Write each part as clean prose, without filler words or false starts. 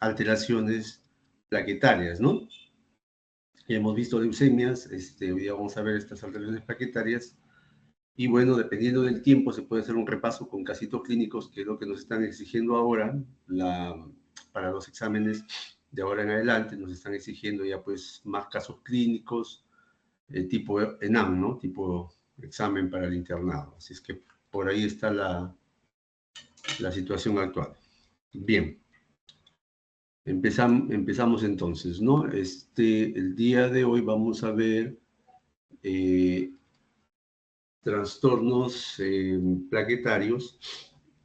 alteraciones plaquetarias, ¿no? Ya hemos visto leucemias, hoy día vamos a ver estas alteraciones plaquetarias. Y bueno, dependiendo del tiempo, se puede hacer un repaso con casitos clínicos, que es lo que nos están exigiendo ahora, para los exámenes de ahora en adelante, nos están exigiendo ya pues más casos clínicos, tipo ENAM, ¿no? Tipo examen para el internado. Así es que por ahí está la situación actual. Bien, empezamos entonces, ¿no? El día de hoy vamos a ver trastornos plaquetarios,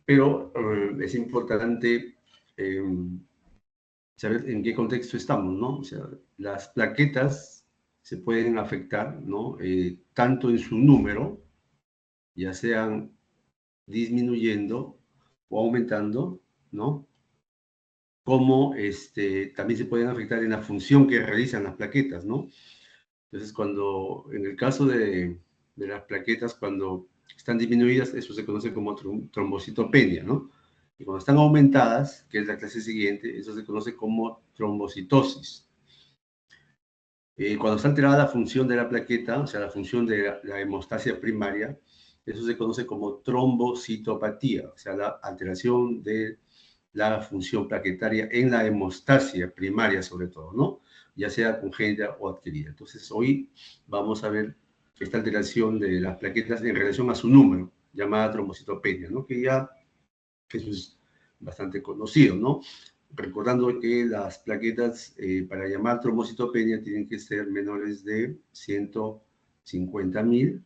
pero es importante saber en qué contexto estamos, ¿no? O sea, las plaquetas se pueden afectar, ¿no? Tanto en su número, ya sean disminuyendo o aumentando, ¿no? Como también se pueden afectar en la función que realizan las plaquetas, ¿no? Entonces, en el caso de las plaquetas, cuando están disminuidas, eso se conoce como trombocitopenia, ¿no? Y cuando están aumentadas, que es la clase siguiente, eso se conoce como trombocitosis. Cuando está alterada la función de la plaqueta, o sea, la función de la hemostasia primaria, eso se conoce como trombocitopatía, o sea, la alteración de la función plaquetaria en la hemostasia primaria sobre todo, ¿no? Ya sea congénita o adquirida. Entonces, hoy vamos a ver esta alteración de las plaquetas en relación a su número, llamada trombocitopenia, ¿no? Que eso es bastante conocido, ¿no? Recordando que las plaquetas para llamar trombocitopenia tienen que ser menores de 150.000,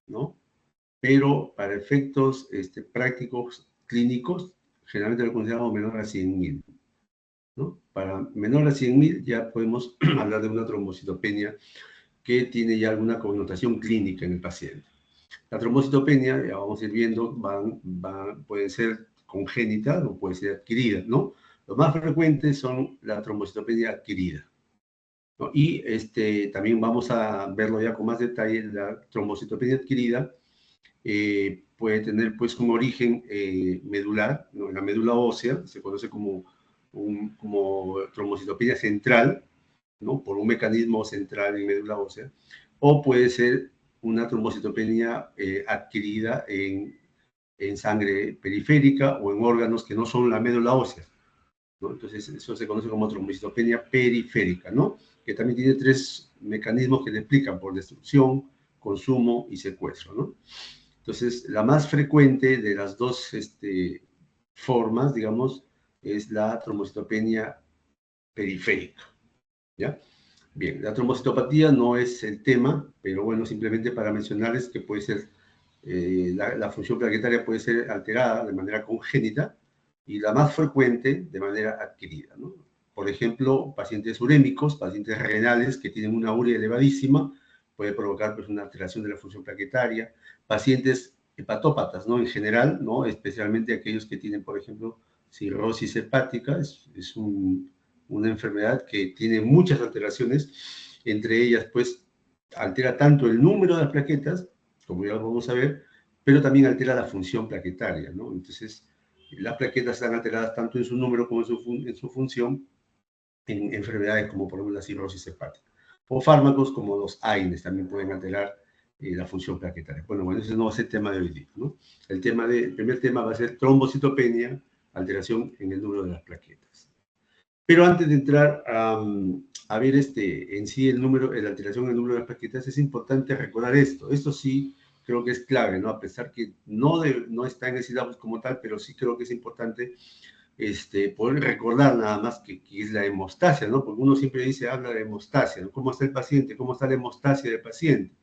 ¿no? Pero para efectos prácticos clínicos, generalmente lo consideramos menor a 100.000, ¿no? Para menor a 100.000 ya podemos hablar de una trombocitopenia que tiene ya alguna connotación clínica en el paciente. La trombocitopenia, ya vamos a ir viendo, pueden ser congénitas o puede ser adquiridas, ¿no? Los más frecuentes son la trombocitopenia adquirida, ¿no? Y también vamos a verlo ya con más detalle. La trombocitopenia adquirida puede tener pues un origen medular, ¿no? En la médula ósea, se conoce como trombocitopenia central, ¿no? Por un mecanismo central en médula ósea, o puede ser una trombocitopenia adquirida en sangre periférica o en órganos que no son la médula ósea, ¿no? Entonces, eso se conoce como trombocitopenia periférica, ¿no? Que también tiene tres mecanismos que le explican: por destrucción, consumo y secuestro, ¿no? Entonces, la más frecuente de las dos formas, digamos, es la trombocitopenia periférica, ¿ya? Bien, la trombocitopatía no es el tema, pero bueno, simplemente para mencionarles que puede ser, la función plaquetaria puede ser alterada de manera congénita y la más frecuente de manera adquirida, ¿no? Por ejemplo, pacientes urémicos, pacientes renales que tienen una urea elevadísima, puede provocar pues, una alteración de la función plaquetaria. Pacientes hepatópatas, ¿no? En general, ¿no? Especialmente aquellos que tienen, por ejemplo, cirrosis hepática, es una enfermedad que tiene muchas alteraciones, entre ellas, pues, altera tanto el número de las plaquetas, como ya lo vamos a ver, pero también altera la función plaquetaria, ¿no? Entonces, las plaquetas están alteradas tanto en su número como en su función en enfermedades como, por ejemplo, la cirrosis hepática. O fármacos como los AINES también pueden alterar la función plaquetaria. Bueno, ese no va a ser el tema de hoy día, ¿no? El primer tema va a ser trombocitopenia, alteración en el número de las plaquetas. Pero antes de entrar a ver en sí la alteración en el número de las plaquetas, es importante recordar esto. Esto sí creo que es clave, ¿no? A pesar que no está en el syllabus como tal, pero sí creo que es importante poder recordar nada más que es la hemostasia, ¿no? Porque uno siempre habla de hemostasia, ¿no? ¿Cómo está el paciente? ¿Cómo está la hemostasia del paciente?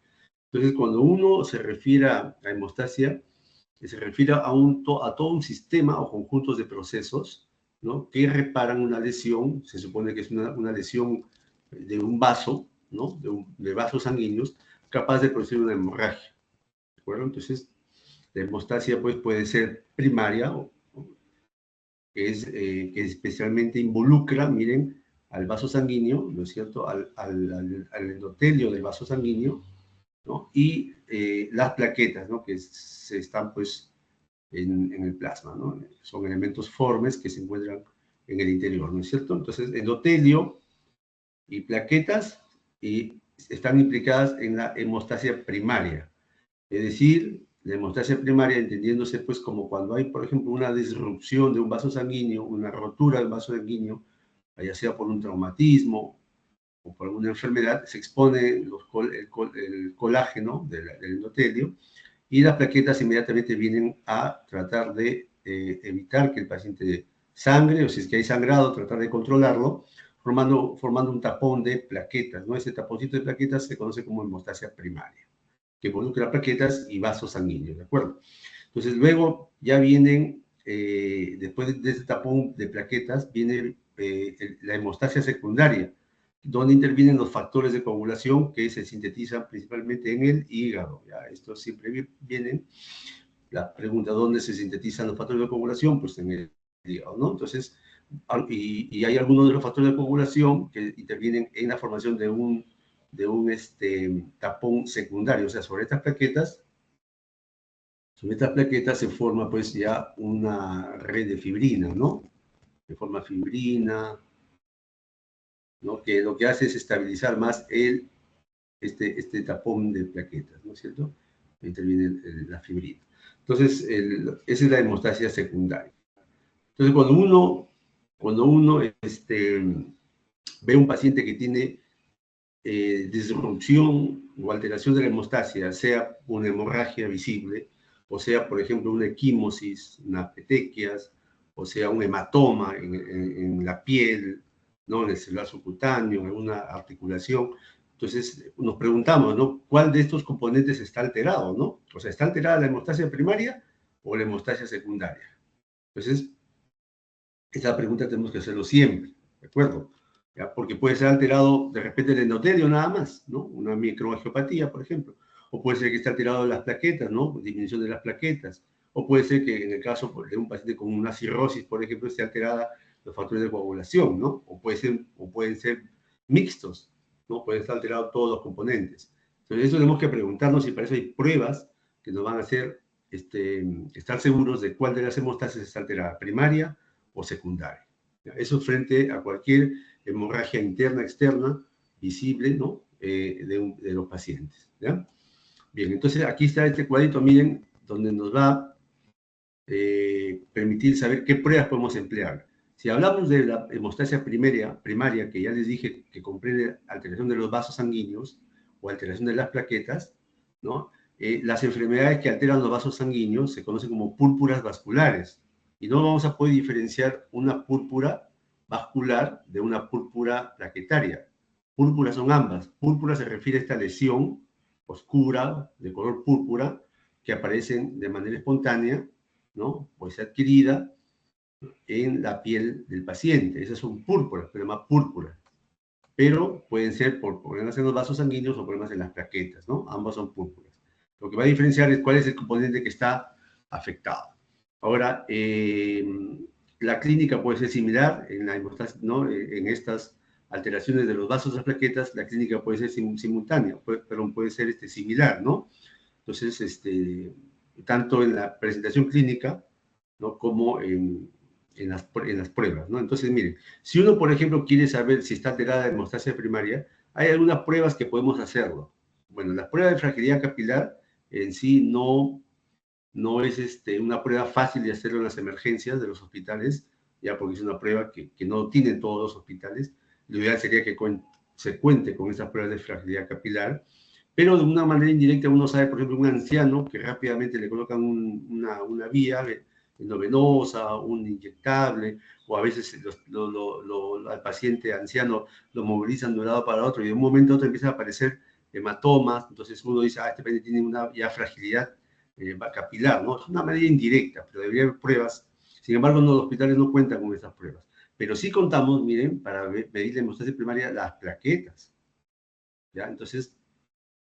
Entonces, cuando uno se refiere a hemostasia, se refiere a todo un sistema o conjuntos de procesos, ¿no? Que reparan una lesión. Se supone que es una lesión de un vaso, ¿no? De vasos sanguíneos, capaz de producir una hemorragia, ¿de acuerdo? Entonces, la hemostasia pues, puede ser primaria, que especialmente involucra, miren, al vaso sanguíneo, ¿no es cierto?, al endotelio del vaso sanguíneo, ¿no? Y las plaquetas, ¿no? Que se están, pues, en el plasma, ¿no? Son elementos formes que se encuentran en el interior, ¿no es cierto? Entonces, endotelio y plaquetas están implicadas en la hemostasia primaria. Es decir, la hemostasia primaria entendiéndose pues como cuando hay, por ejemplo, una disrupción de un vaso sanguíneo, una rotura del vaso sanguíneo, ya sea por un traumatismo o por alguna enfermedad, se expone el colágeno del endotelio y las plaquetas inmediatamente vienen a tratar de evitar que el paciente sangre, o si es que hay sangrado, tratar de controlarlo, formando un tapón de plaquetas, ¿no? Ese taponcito de plaquetas se conoce como hemostasia primaria, que involucra plaquetas y vasos sanguíneos, ¿de acuerdo? Entonces, luego ya vienen, después de ese tapón de plaquetas, viene la hemostasia secundaria, donde intervienen los factores de coagulación que se sintetizan principalmente en el hígado. ¿Ya? Esto siempre viene la pregunta, ¿dónde se sintetizan los factores de coagulación? Pues en el hígado, ¿no? Entonces, y hay algunos de los factores de coagulación que intervienen en la formación de un tapón secundario, o sea, sobre estas plaquetas se forma pues ya una red de fibrina, ¿no? Se forma fibrina, ¿no? Que lo que hace es estabilizar más este tapón de plaquetas, ¿no es cierto? Interviene la fibrina. Entonces, esa es la hemostasia secundaria. Entonces, cuando uno ve un paciente que tiene disrupción o alteración de la hemostasia, sea una hemorragia visible, o sea, por ejemplo, una equimosis, una petequias, o sea, un hematoma en la piel, ¿no? En el celular subcutáneo, en alguna articulación. Entonces, nos preguntamos, ¿no? ¿Cuál de estos componentes está alterado, ¿no? O sea, ¿está alterada la hemostasia primaria o la hemostasia secundaria? Entonces, esa pregunta tenemos que hacerlo siempre, ¿de acuerdo? ¿Ya? Porque puede ser alterado de repente el endotelio nada más, ¿no? Una microangiopatía, por ejemplo. O puede ser que esté alterado las plaquetas, ¿no? Disminución de las plaquetas. O puede ser que en el caso de un paciente con una cirrosis, por ejemplo, esté alterada los factores de coagulación, ¿no? O pueden ser mixtos, ¿no? Pueden estar alterados todos los componentes. Entonces, eso tenemos que preguntarnos y para eso hay pruebas que nos van a hacer estar seguros de cuál de las hemostasis está alterada, primaria o secundaria. Eso frente a cualquier hemorragia interna, externa, visible, ¿no? De los pacientes. ¿Ya? Bien, entonces aquí está este cuadrito, miren, donde nos va a permitir saber qué pruebas podemos emplear. Si hablamos de la hemostasia primaria, que ya les dije que comprende alteración de los vasos sanguíneos o alteración de las plaquetas, ¿no? Las enfermedades que alteran los vasos sanguíneos se conocen como púrpuras vasculares y no vamos a poder diferenciar una púrpura vascular de una púrpura plaquetaria. Púrpuras son ambas. Púrpura se refiere a esta lesión oscura de color púrpura que aparecen de manera espontánea, ¿no? Puede ser adquirida en la piel del paciente. Esas son púrpuras, pero más púrpuras. Pero pueden ser por problemas en los vasos sanguíneos o problemas en las plaquetas, ¿no? Ambas son púrpuras. Lo que va a diferenciar es cuál es el componente que está afectado. Ahora, la clínica puede ser similar en la hemostasia, ¿no? En estas alteraciones de los vasos de las plaquetas, la clínica puede ser simultánea, pero puede ser similar, ¿no? Entonces, tanto en la presentación clínica, ¿no? Como en las pruebas, ¿no? Entonces, miren, si uno, por ejemplo, quiere saber si está alterada la hemostasia primaria, hay algunas pruebas que podemos hacerlo. Bueno, la prueba de fragilidad capilar en sí no es una prueba fácil de hacerlo en las emergencias de los hospitales, ya porque es una prueba que no tienen todos los hospitales. Lo ideal sería que se cuente con esas pruebas de fragilidad capilar, pero de una manera indirecta uno sabe, por ejemplo, un anciano que rápidamente le colocan una vía endovenosa, un inyectable, o a veces al paciente anciano lo movilizan de un lado para otro y de un momento a otro empiezan a aparecer hematomas, entonces uno dice, este paciente tiene una ya fragilidad capilar, ¿no? Es una medida indirecta, pero debería haber pruebas. Sin embargo, los hospitales no cuentan con esas pruebas. Pero sí contamos, miren, para medir la hemostasia primaria, las plaquetas. ¿Ya? Entonces,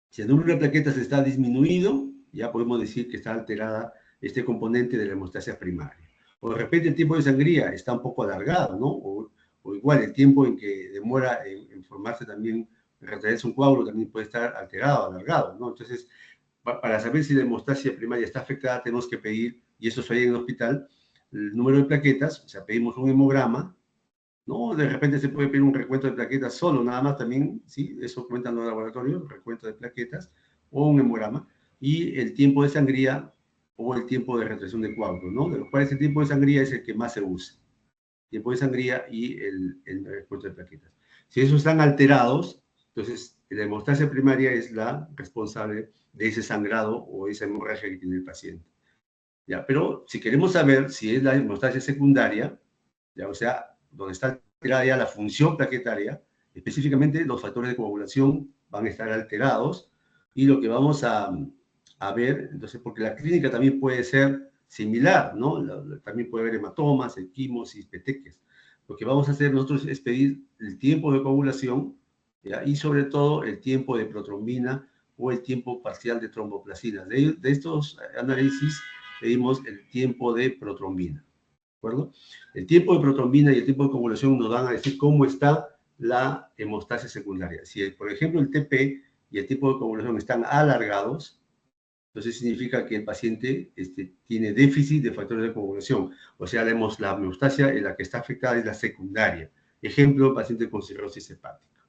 si el número de plaquetas está disminuido, ya podemos decir que está alterada este componente de la hemostasia primaria. O de repente el tiempo de sangría está un poco alargado, ¿no? O igual el tiempo en que demora en formarse también, en retraerse un coágulo también puede estar alterado, alargado, ¿no? Entonces, para saber si la hemostasia primaria está afectada, tenemos que pedir, y eso se hace en el hospital, el número de plaquetas, o sea, pedimos un hemograma, ¿no? De repente se puede pedir un recuento de plaquetas solo, nada más también, ¿sí? Eso cuentan los laboratorios, recuento de plaquetas o un hemograma, y el tiempo de sangría o el tiempo de retención de coágulos, ¿no? De los cuales el tiempo de sangría es el que más se usa. Tiempo de sangría y el recuento de plaquetas. Si esos están alterados, entonces la hemostasia primaria es la responsable de ese sangrado o esa hemorragia que tiene el paciente. ¿Ya? Pero si queremos saber si es la hemostasia secundaria, ¿ya? O sea, donde está alterada ya la función plaquetaria, específicamente los factores de coagulación van a estar alterados y lo que vamos a ver, entonces, porque la clínica también puede ser similar, ¿no? También puede haber hematomas, equimosis, petequias. Lo que vamos a hacer nosotros es pedir el tiempo de coagulación, ¿ya? Y sobre todo el tiempo de protrombina o el tiempo parcial de tromboplastina. De estos análisis pedimos el tiempo de protrombina, ¿de acuerdo? El tiempo de protrombina y el tiempo de coagulación nos van a decir cómo está la hemostasia secundaria. Si, por ejemplo, el TP y el tiempo de coagulación están alargados, entonces significa que el paciente tiene déficit de factores de coagulación. O sea, la hemostasia en la que está afectada es la secundaria. Ejemplo, paciente con cirrosis hepática.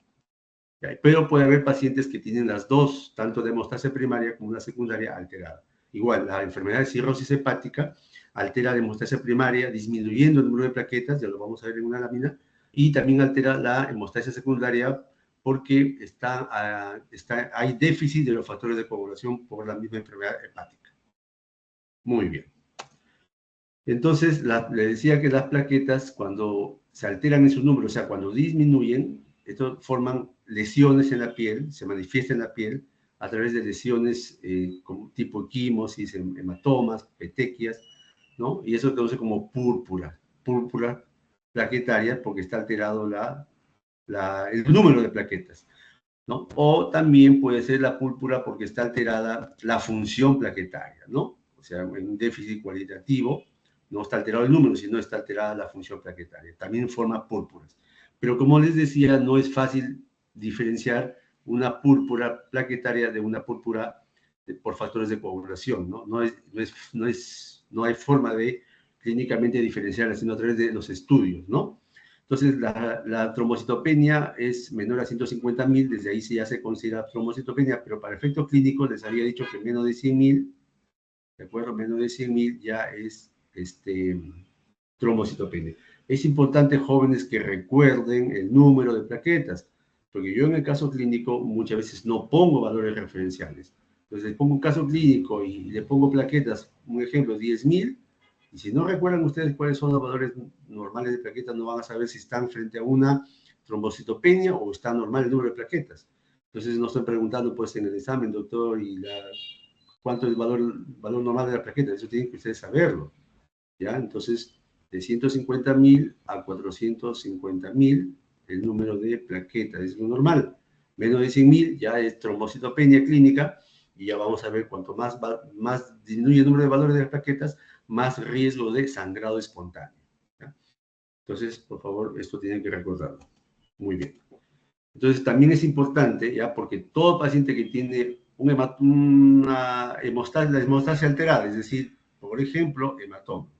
Pero puede haber pacientes que tienen las dos, tanto la hemostasia primaria como la secundaria alterada. Igual, la enfermedad de cirrosis hepática altera la hemostasia primaria, disminuyendo el número de plaquetas, ya lo vamos a ver en una lámina, y también altera la hemostasia secundaria porque hay déficit de los factores de coagulación por la misma enfermedad hepática. Muy bien. Entonces, le decía que las plaquetas, cuando se alteran en sus números, o sea, cuando disminuyen, esto forman lesiones en la piel, se manifiesta en la piel a través de lesiones como tipo equimosis, hematomas, petequias, ¿no? Y eso se conoce como púrpura plaquetaria, porque está alterado el número de plaquetas, ¿no? O también puede ser la púrpura porque está alterada la función plaquetaria, ¿no? O sea, en un déficit cualitativo, no está alterado el número, sino está alterada la función plaquetaria. También forma púrpuras. Pero como les decía, no es fácil diferenciar una púrpura plaquetaria de una púrpura por factores de coagulación, ¿no? No hay forma de clínicamente diferenciarla, sino a través de los estudios, ¿no? Entonces, la trombocitopenia es menor a 150.000, desde ahí sí ya se considera trombocitopenia, pero para efectos clínicos les había dicho que menos de 100.000, ¿de acuerdo? Menos de 100.000 ya es trombocitopenia. Es importante, jóvenes, que recuerden el número de plaquetas, porque yo en el caso clínico muchas veces no pongo valores referenciales. Entonces, le pongo un caso clínico y le pongo plaquetas, un ejemplo, 10.000, y si no recuerdan ustedes cuáles son los valores normales de plaquetas, no van a saber si están frente a una trombocitopenia o está normal el número de plaquetas. Entonces, no estoy preguntando pues en el examen, doctor, cuánto es el valor normal de la plaqueta. Eso tienen que ustedes saberlo, ¿ya? Entonces, de 150.000 a 450.000, el número de plaquetas es lo normal. Menos de 100.000 ya es trombocitopenia clínica, y ya vamos a ver cuanto más disminuye el número de valores de las plaquetas, más riesgo de sangrado espontáneo, ¿ya? Entonces, por favor, esto tienen que recordarlo. Muy bien. Entonces, también es importante, ya, porque todo paciente que tiene la hemostasia alterada, es decir, por ejemplo, hematoma.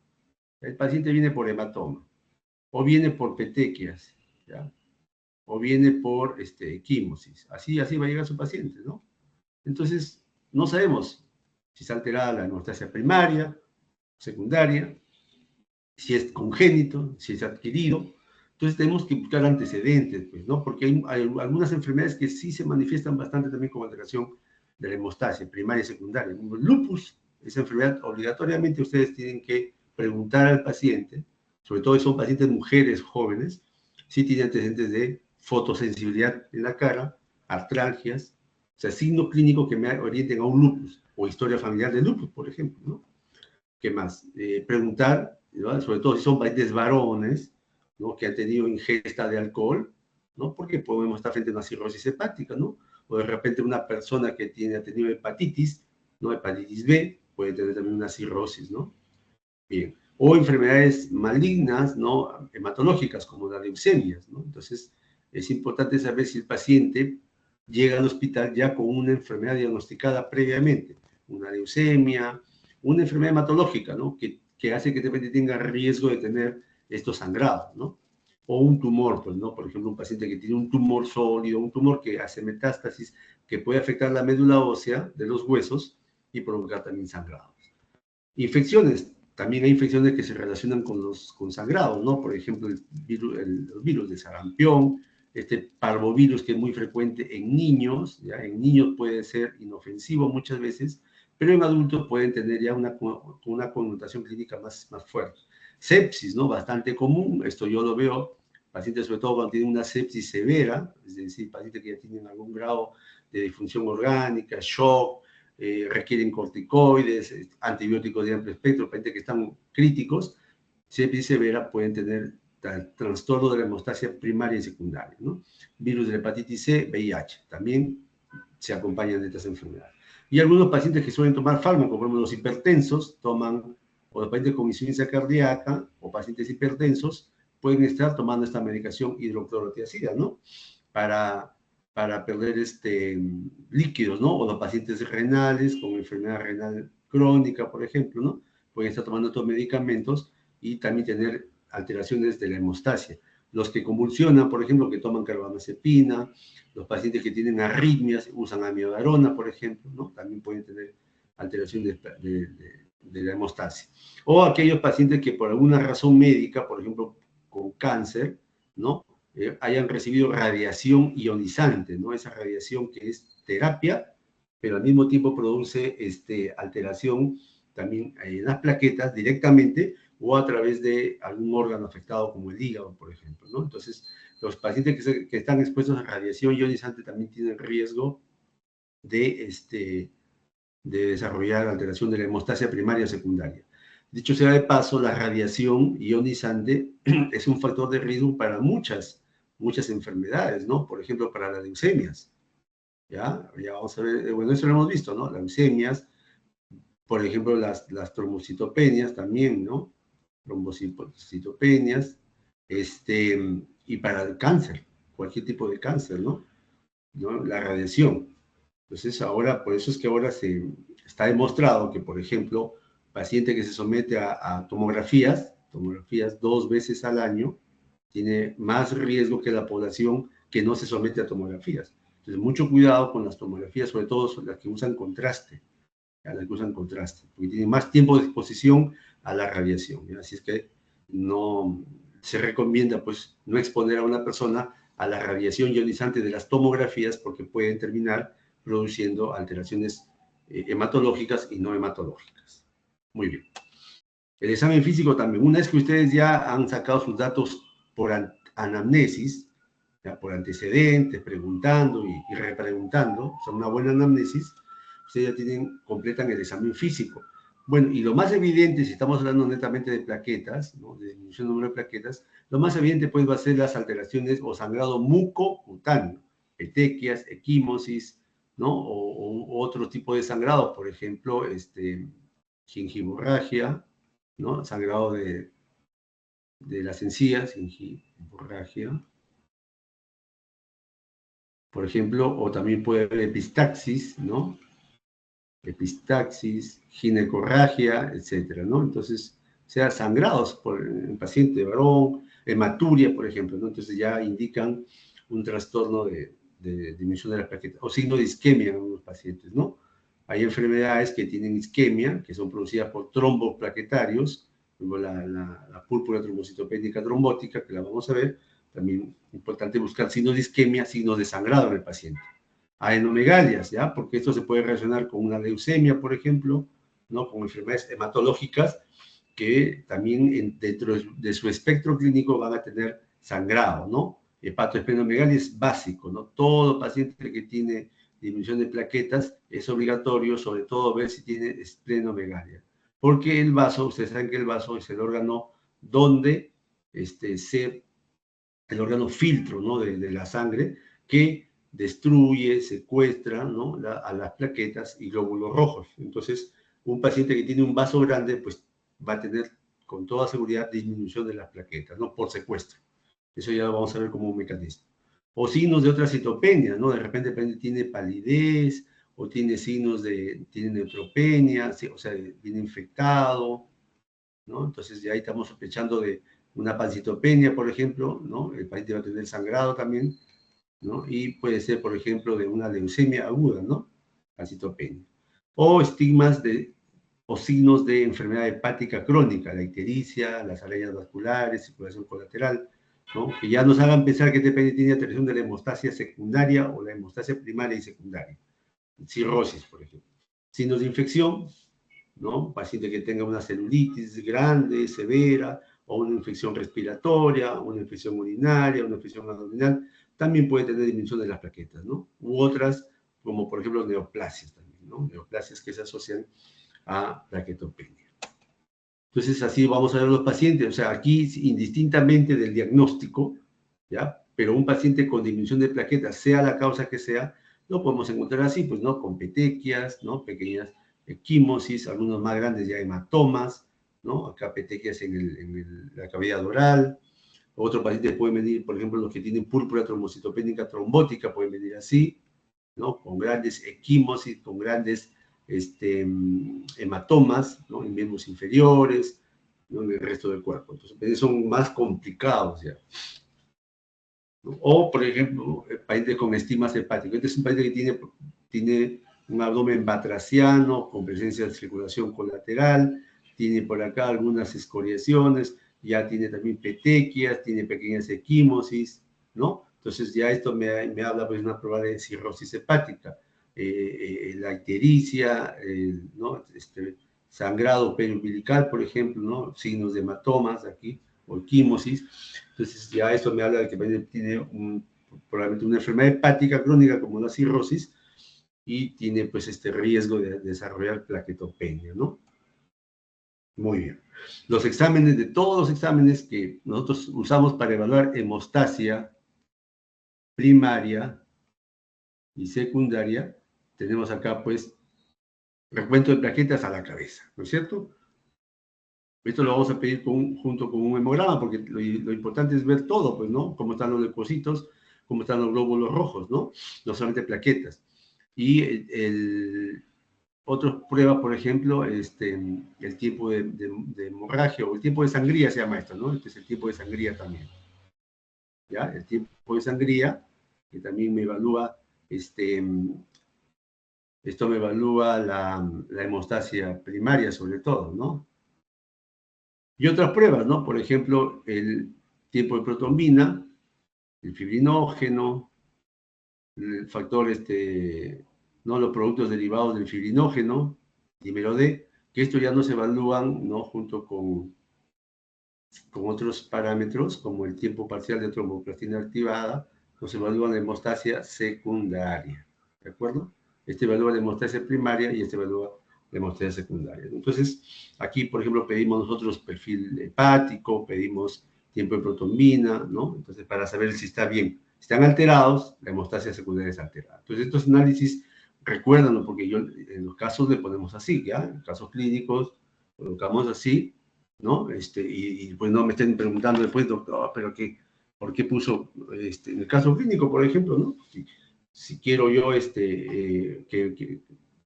El paciente viene por hematoma, o viene por petequias, ¿ya? O viene por equimosis. Así va a llegar su paciente, ¿no? Entonces, no sabemos si está alterada la hemostasia primaria, secundaria, si es congénito, si es adquirido. Entonces tenemos que buscar antecedentes, pues, ¿no? Porque hay algunas enfermedades que sí se manifiestan bastante también con alteración de la hemostasia primaria y secundaria. El lupus, esa enfermedad, obligatoriamente ustedes tienen que preguntar al paciente, sobre todo si son pacientes mujeres jóvenes, si tienen antecedentes de fotosensibilidad en la cara, artralgias, o sea, signos clínicos que me orienten a un lupus, o historia familiar de lupus, por ejemplo, ¿no? ¿Qué más? Preguntar, ¿no? Sobre todo si son pacientes varones, ¿no? Que han tenido ingesta de alcohol, ¿no? Porque podemos estar frente a una cirrosis hepática, ¿no? O de repente una persona que ha tenido hepatitis, ¿no? Hepatitis B, puede tener también una cirrosis, ¿no? Bien. O enfermedades malignas, ¿no? Hematológicas, como las leucemias, ¿no? Entonces, es importante saber si el paciente llega al hospital ya con una enfermedad diagnosticada previamente, una leucemia, una enfermedad hematológica, ¿no? Que hace que de repente tenga riesgo de tener estos sangrados, ¿no? o un tumor, pues, ¿no? Por ejemplo, un paciente que tiene un tumor sólido, un tumor que hace metástasis, que puede afectar la médula ósea de los huesos y provocar también sangrados. Infecciones. También hay infecciones que se relacionan con sangrados, ¿no? Por ejemplo, los virus de sarampión, este parvovirus que es muy frecuente en niños, ¿ya? En niños puede ser inofensivo muchas veces, pero en adultos pueden tener ya una connotación clínica más fuerte. Sepsis, ¿no? Bastante común, esto yo lo veo, pacientes sobre todo cuando tienen una sepsis severa, es decir, pacientes que ya tienen algún grado de disfunción orgánica, shock, requieren corticoides, antibióticos de amplio espectro, pacientes que están críticos, sepsis severa pueden tener trastorno de la hemostasia primaria y secundaria, ¿no? Virus de la hepatitis C, VIH, también se acompañan de estas enfermedades. Y algunos pacientes que suelen tomar fármacos, por ejemplo, los hipertensos, toman, o los pacientes con insuficiencia cardíaca, o pacientes hipertensos, pueden estar tomando esta medicación hidroclorotiazida, ¿no? Para perder líquidos, ¿no? O los pacientes renales con enfermedad renal crónica, por ejemplo, ¿no? Pueden estar tomando estos medicamentos y también tener alteraciones de la hemostasia. Los que convulsionan, por ejemplo, que toman carbamazepina, los pacientes que tienen arritmias, usan amiodarona, por ejemplo, ¿no? También pueden tener alteraciones de la hemostasia. O aquellos pacientes que por alguna razón médica, por ejemplo, con cáncer, ¿no? Hayan recibido radiación ionizante, ¿no? Esa radiación que es terapia, pero al mismo tiempo produce alteración también en las plaquetas directamente o a través de algún órgano afectado como el hígado, por ejemplo, ¿no? Entonces, los pacientes que están expuestos a radiación ionizante también tienen riesgo de desarrollar alteración de la hemostasia primaria o secundaria. Dicho sea de paso, la radiación ionizante es un factor de riesgo para muchas enfermedades, ¿no? Por ejemplo, para las leucemias, ¿ya? Ya vamos a ver, bueno, eso lo hemos visto, ¿no? Leucemias, por ejemplo, las trombocitopenias también, ¿no? Trombocitopenias, y para el cáncer, cualquier tipo de cáncer, ¿no? La radiación. Entonces, ahora, por eso es que ahora se está demostrado que, por ejemplo, paciente que se somete a tomografías 2 veces al año, tiene más riesgo que la población que no se somete a tomografías. Entonces, mucho cuidado con las tomografías, sobre todo las que usan contraste, porque tienen más tiempo de exposición a la radiación. ¿Ya? Así es que no se recomienda, pues, no exponer a una persona a la radiación ionizante de las tomografías porque pueden terminar produciendo alteraciones hematológicas y no hematológicas. Muy bien. El examen físico también. Una vez que ustedes ya han sacado sus datos por anamnesis, ya por antecedentes, preguntando y repreguntando, son una buena anamnesis, ustedes ya completan el examen físico. Bueno, y lo más evidente, si estamos hablando netamente de plaquetas, ¿no? De disminución del número de plaquetas, lo más evidente pues va a ser las alteraciones o sangrado mucocutáneo, petequias, equimosis, ¿no? O otro tipo de sangrado, por ejemplo, gingivorragia, ¿no? Sangrado de las encías, gingivorragia, por ejemplo, o también puede haber epistaxis, ¿no? Epistaxis, ginecorragia, etcétera, ¿no? Entonces, sea sangrados por el paciente varón, hematuria, por ejemplo, ¿no? Entonces ya indican un trastorno de disminución de las plaquetas, o signo de isquemia en algunos pacientes, ¿no? Hay enfermedades que tienen isquemia, que son producidas por trombos plaquetarios, como la púrpura trombocitopénica trombótica, que la vamos a ver, también es importante buscar signos de isquemia, signos de sangrado en el paciente. Adenomegalias, ¿ya? Porque esto se puede relacionar con una leucemia, por ejemplo, ¿no? Con enfermedades hematológicas que también dentro de su espectro clínico van a tener sangrado, ¿no? Hepatoesplenomegalia es básico, ¿no? Todo paciente que tiene disminución de plaquetas es obligatorio, sobre todo, ver si tiene esplenomegalia. Porque el vaso, ustedes saben que el vaso es el órgano donde el órgano filtro, ¿no? de la sangre que destruye, secuestra, ¿no? a las plaquetas y glóbulos rojos. Entonces, un paciente que tiene un vaso grande, pues va a tener con toda seguridad disminución de las plaquetas, ¿no? Por secuestro. Eso ya lo vamos a ver como un mecanismo. O signos de otra citopenia, ¿no? De repente el paciente tiene palidez o tiene signos tiene neutropenia, o sea, viene infectado, ¿no? Entonces ya ahí estamos sospechando de una pancitopenia, por ejemplo, ¿no? El paciente va a tener sangrado también, ¿no? Y puede ser, por ejemplo, de una leucemia aguda, ¿no? Pancitopenia. O estigmas o signos de enfermedad hepática crónica, la ictericia, las arañas vasculares, circulación colateral, ¿no? Que ya nos hagan pensar que este paciente tiene alteración de la hemostasia secundaria o la hemostasia primaria y secundaria. Cirrosis, por ejemplo. Signos de infección, ¿no? Paciente que tenga una celulitis grande, severa, o una infección respiratoria, una infección urinaria, una infección abdominal, también puede tener disminución de las plaquetas, ¿no? U otras, como por ejemplo neoplasias también, ¿no? Neoplasias que se asocian a plaquetopenia. Entonces, así vamos a ver los pacientes, o sea, aquí indistintamente del diagnóstico, ¿ya? Pero un paciente con disminución de plaquetas, sea la causa que sea, lo podemos encontrar así, pues, ¿no? Con petequias, ¿no? Pequeñas equimosis, algunos más grandes ya hematomas, ¿no? Acá petequias en la cavidad oral. Otros pacientes pueden venir, por ejemplo, los que tienen púrpura trombocitopénica trombótica, pueden venir así, ¿no? Con grandes equimosis, con grandes hematomas, ¿no? En miembros inferiores, ¿no? En el resto del cuerpo. Entonces, son más complicados ya, ¿no? O, por ejemplo, pacientes con estigmas hepáticos. Este es un paciente que tiene un abdomen batraciano, con presencia de circulación colateral, tiene por acá algunas escoriaciones, ya tiene también petequias, tiene pequeñas equimosis, ¿no? Entonces ya esto me habla pues de una probable cirrosis hepática. La ictericia, ¿no? Sangrado periumbilical, por ejemplo, ¿no? Signos de hematomas aquí, o equimosis. Entonces ya esto me habla de que tiene probablemente una enfermedad hepática crónica como la cirrosis y tiene pues este riesgo de desarrollar plaquetopenia, ¿no? Muy bien. Los exámenes, de todos los exámenes que nosotros usamos para evaluar hemostasia primaria y secundaria, tenemos acá pues recuento de plaquetas a la cabeza, ¿no es cierto? Esto lo vamos a pedir junto con un hemograma, porque lo importante es ver todo, pues, ¿no? Cómo están los leucocitos, cómo están los glóbulos rojos, ¿no? No solamente plaquetas. Y otras pruebas, por ejemplo, el tiempo de hemorragia o el tiempo de sangría se llama esto, ¿no? Este es el tiempo de sangría también. ¿Ya? El tiempo de sangría, que también me evalúa, esto me evalúa la hemostasia primaria sobre todo, ¿no? Y otras pruebas, ¿no? Por ejemplo, el tiempo de protrombina, el fibrinógeno, el factor, ¿no? Los productos derivados del fibrinógeno, dímero D, que esto ya no se evalúan, ¿no? Junto con otros parámetros, como el tiempo parcial de tromboplastina activada, nos evalúan la hemostasia secundaria, ¿de acuerdo? Este evalúa la hemostasia primaria y este evalúa la hemostasia secundaria. Entonces, aquí, por ejemplo, pedimos nosotros perfil hepático, pedimos tiempo de protrombina, ¿no? Entonces, para saber si está bien. Si están alterados, la hemostasia secundaria es alterada. Entonces, estos análisis, recuérdanlo, porque en los casos le ponemos así, ¿ya? En casos clínicos, colocamos así, ¿no? Y pues no me estén preguntando después, doctor, pero ¿por qué puso, en el caso clínico, por ejemplo, ¿no? Si quiero yo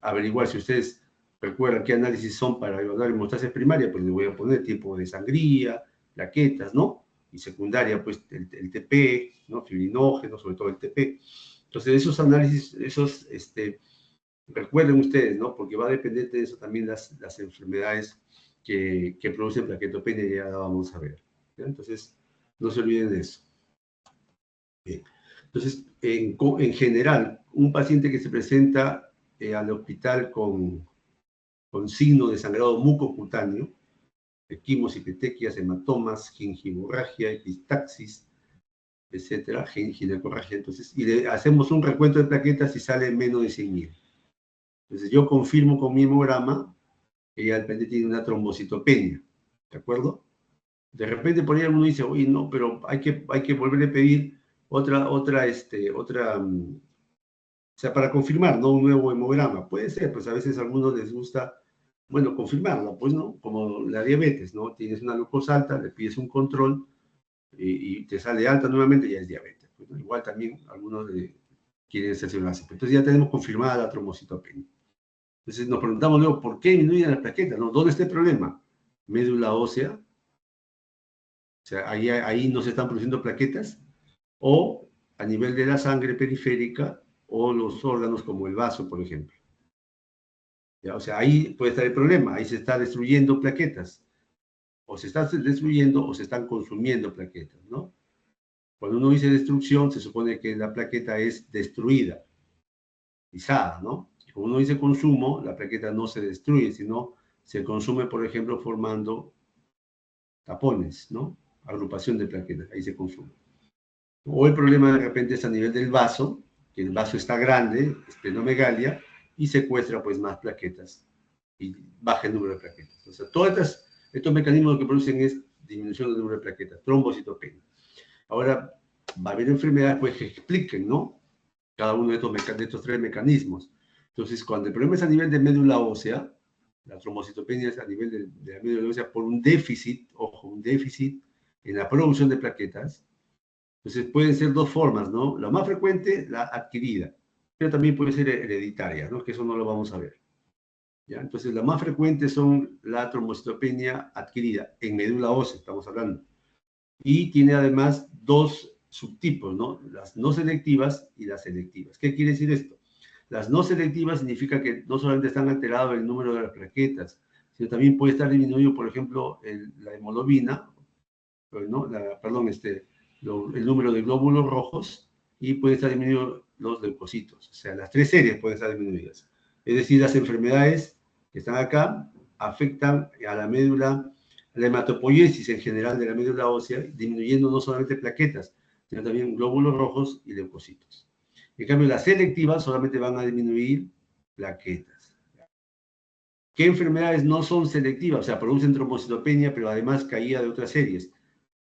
averiguar si ustedes recuerdan qué análisis son para evaluar hemostasia primaria, pues le voy a poner tiempo de sangría, plaquetas, ¿no? Y secundaria, pues el TP, ¿no? Fibrinógeno, sobre todo el TP. Entonces, esos análisis, recuerden ustedes, ¿no? Porque va a depender de eso también las enfermedades que producen plaquetopenia, ya la vamos a ver. ¿Ya? Entonces, no se olviden de eso. Bien. Entonces, en general, un paciente que se presenta al hospital con signo de sangrado mucocutáneo, equimosis, petequias, hematomas, gingivurragia, epistaxis, etcétera, ginecorragia, entonces, y le hacemos un recuento de plaquetas y sale menos de 100.000. Entonces, yo confirmo con mi hemograma que ya el paciente tiene una trombocitopenia, ¿de acuerdo? De repente por ahí uno dice, oye, no, pero hay que volver a pedir o sea, para confirmar, ¿no? Un nuevo hemograma. Puede ser, pues a veces a algunos les gusta, bueno, confirmarlo, pues, ¿no? Como la diabetes, ¿no? Tienes una glucosa alta, le pides un control y te sale alta nuevamente, ya es diabetes. Pues, ¿no? Igual también algunos quieren hacerse una ACP. Entonces ya tenemos confirmada la trombocitopenia. Entonces nos preguntamos luego, ¿por qué disminuyen las plaquetas? ¿No? ¿Dónde está el problema? Médula ósea, sea, ahí no se están produciendo plaquetas, o a nivel de la sangre periférica o los órganos como el vaso, por ejemplo. ¿Ya? O sea, ahí puede estar el problema, ahí se está destruyendo plaquetas, o se están destruyendo o se están consumiendo plaquetas, ¿no? Cuando uno dice destrucción, se supone que la plaqueta es destruida, pisada, ¿no? Cuando uno dice consumo, la plaqueta no se destruye, sino se consume, por ejemplo, formando tapones, ¿no? Agrupación de plaquetas, ahí se consume. O el problema de repente es a nivel del vaso, que el vaso está grande, esplenomegalia, y secuestra pues más plaquetas y baja el número de plaquetas. O sea, todos estos mecanismos lo que producen es disminución del número de plaquetas, trombocitopenia. Ahora, va a haber enfermedades pues, que expliquen, ¿no? Cada uno de estos tres mecanismos. Entonces, cuando el problema es a nivel de médula ósea, la trombocitopenia es a nivel de la médula ósea por un déficit, ojo, un déficit en la producción de plaquetas. Entonces, pueden ser dos formas, ¿no? La más frecuente, la adquirida, pero también puede ser hereditaria, ¿no? Que eso no lo vamos a ver. ¿Ya? Entonces, la más frecuente son la trombocitopenia adquirida, en médula ósea, estamos hablando. Y tiene además dos subtipos, ¿no? Las no selectivas y las selectivas. ¿Qué quiere decir esto? Las no selectivas significa que no solamente están alterados el número de las plaquetas, sino también puede estar disminuido, por ejemplo, la hemoglobina, ¿no? El número de glóbulos rojos y puede estar disminuido los leucocitos. O sea, las tres series pueden estar disminuidas. Es decir, las enfermedades que están acá afectan a la médula, la hematopoiesis en general de la médula ósea, disminuyendo no solamente plaquetas, sino también glóbulos rojos y leucocitos. En cambio, las selectivas solamente van a disminuir plaquetas. ¿Qué enfermedades no son selectivas? O sea, producen trombocitopenia, pero además caída de otras series.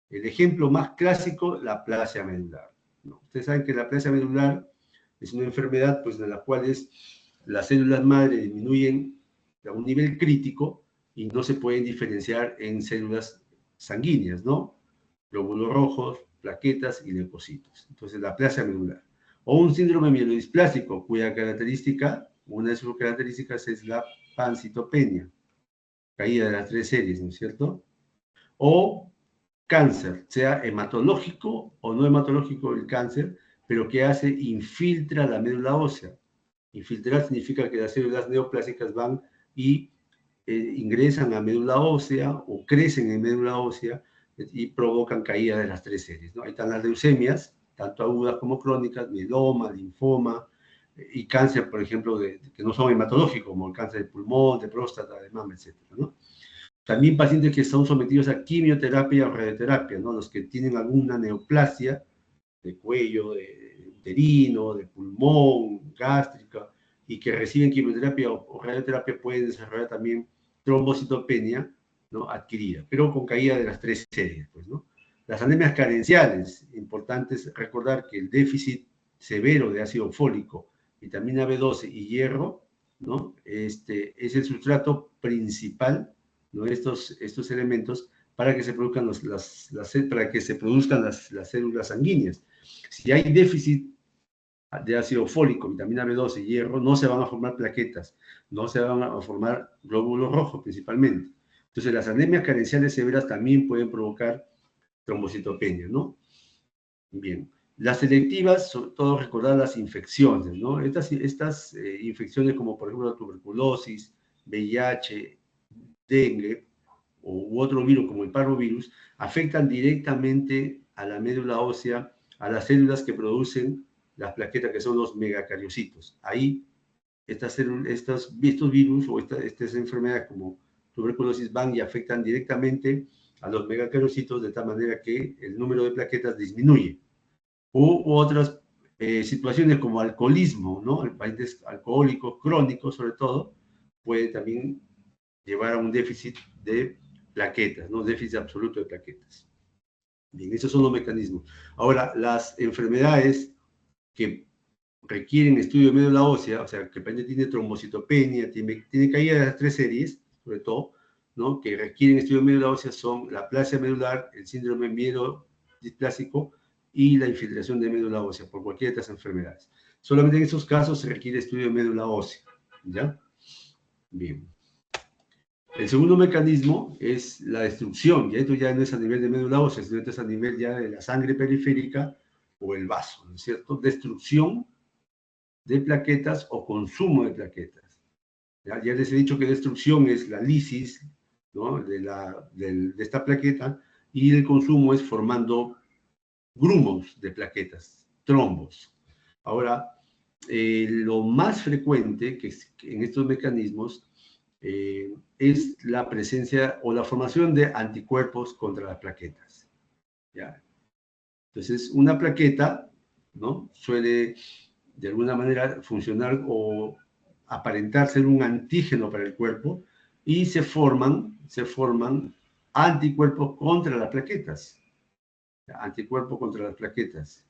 El ejemplo más clásico, la aplasia medular, ¿no? Ustedes saben que la aplasia medular es una enfermedad pues, de la cual las células madre disminuyen a un nivel crítico y no se pueden diferenciar en células sanguíneas, ¿no? Glóbulos rojos, plaquetas y leucocitos. Entonces, la aplasia medular. O un síndrome mielodisplásico, cuya característica, una de sus características es la pancitopenia, caída de las tres series, ¿no es cierto? O cáncer, sea hematológico o no hematológico el cáncer, pero que hace, infiltra la médula ósea. Infiltrar significa que las células neoplásicas van y ingresan a médula ósea o crecen en médula ósea y provocan caída de las tres series, ¿no? Ahí están las leucemias, tanto agudas como crónicas, mieloma, linfoma y cáncer, por ejemplo, que no son hematológicos, como el cáncer de pulmón, de próstata, de mama, etc., ¿no? También pacientes que son sometidos a quimioterapia o radioterapia, ¿no? Los que tienen alguna neoplasia de cuello, de uterino, de pulmón, gástrica, y que reciben quimioterapia o radioterapia pueden desarrollar también trombocitopenia, ¿no? Adquirida, pero con caída de las tres series, pues, ¿no? Las anemias carenciales, importantes recordar que el déficit severo de ácido fólico, vitamina B12 y hierro, ¿no? Es el sustrato principal, ¿no? Estos elementos para que se produzcan las células sanguíneas. Si hay déficit de ácido fólico, vitamina B12 y hierro, no se van a formar plaquetas, no se van a formar glóbulos rojos principalmente. Entonces, las anemias carenciales severas también pueden provocar trombocitopenia, ¿no? Bien. Las selectivas, sobre todo recordar las infecciones, ¿no? Estas infecciones como por ejemplo la tuberculosis, VIH, dengue u otro virus como el parvovirus, afectan directamente a la médula ósea, a las células que producen las plaquetas, que son los megacariocitos. Ahí estos virus o estas enfermedades como tuberculosis van y afectan directamente a los megacariocitos de tal manera que el número de plaquetas disminuye. U otras situaciones como alcoholismo, ¿no? Pacientes alcohólicos crónicos, sobre todo, puede también llevar a un déficit de plaquetas, ¿no? Déficit absoluto de plaquetas. Bien, esos son los mecanismos. Ahora, las enfermedades que requieren estudio de médula ósea, o sea, que el paciente tiene trombocitopenia, tiene caída de las tres series, sobre todo, ¿no? Que requieren estudio de médula ósea son la aplasia medular, el síndrome mielodisplásico y la infiltración de médula ósea por cualquiera de estas enfermedades. Solamente en esos casos se requiere estudio de médula ósea, ¿ya? Bien. El segundo mecanismo es la destrucción, y esto ya no es a nivel de médula ósea, sino esto es a nivel ya de la sangre periférica o el vaso, ¿no es cierto? Destrucción de plaquetas o consumo de plaquetas. Ya les he dicho que destrucción es la lisis, ¿no? de esta plaqueta, y el consumo es formando grumos de plaquetas, trombos. Ahora, lo más frecuente que en estos mecanismos es la presencia o la formación de anticuerpos contra las plaquetas. ¿Ya? Entonces, una plaqueta, ¿no? Suele de alguna manera funcionar o aparentar ser un antígeno para el cuerpo y se forman anticuerpos contra las plaquetas. Anticuerpos contra las plaquetas.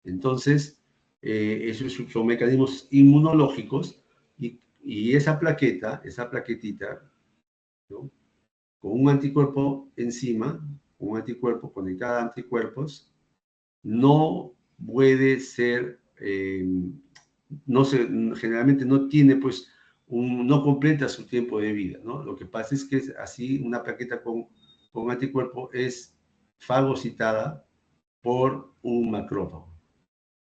Entonces, esos son mecanismos inmunológicos y esa plaquetita, ¿no? Con un anticuerpo encima, un anticuerpo conectado a anticuerpos, no puede ser, generalmente no tiene, pues, no completa su tiempo de vida, ¿no? Lo que pasa es que así una plaqueta con anticuerpo es fagocitada por un macrófago.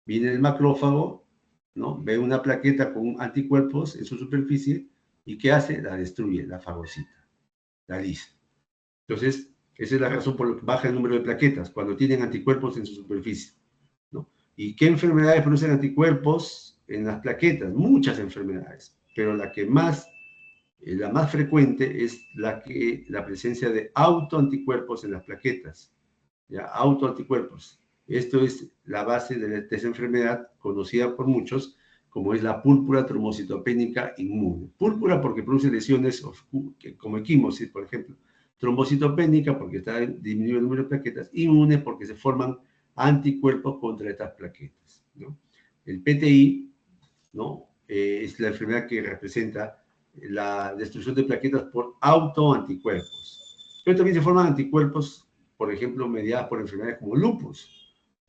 Viene el macrófago, ¿no? Ve una plaqueta con anticuerpos en su superficie y ¿qué hace? La destruye, la fagocita, la lisa. Entonces, esa es la razón por la que baja el número de plaquetas, cuando tienen anticuerpos en su superficie, ¿no? ¿Y qué enfermedades producen anticuerpos en las plaquetas? Muchas enfermedades, pero la más frecuente es la presencia de autoanticuerpos en las plaquetas, ¿ya? Autoanticuerpos. Esto es la base de esa enfermedad conocida por muchos como es la púrpura trombocitopénica inmune. Púrpura porque produce lesiones como equimosis, por ejemplo. Trombocitopénica porque está disminuido el número de plaquetas. Inmune porque se forman anticuerpos contra estas plaquetas, ¿no? El PTI, ¿no? Es la enfermedad que representa la destrucción de plaquetas por autoanticuerpos. Pero también se forman anticuerpos, por ejemplo, mediadas por enfermedades como lupus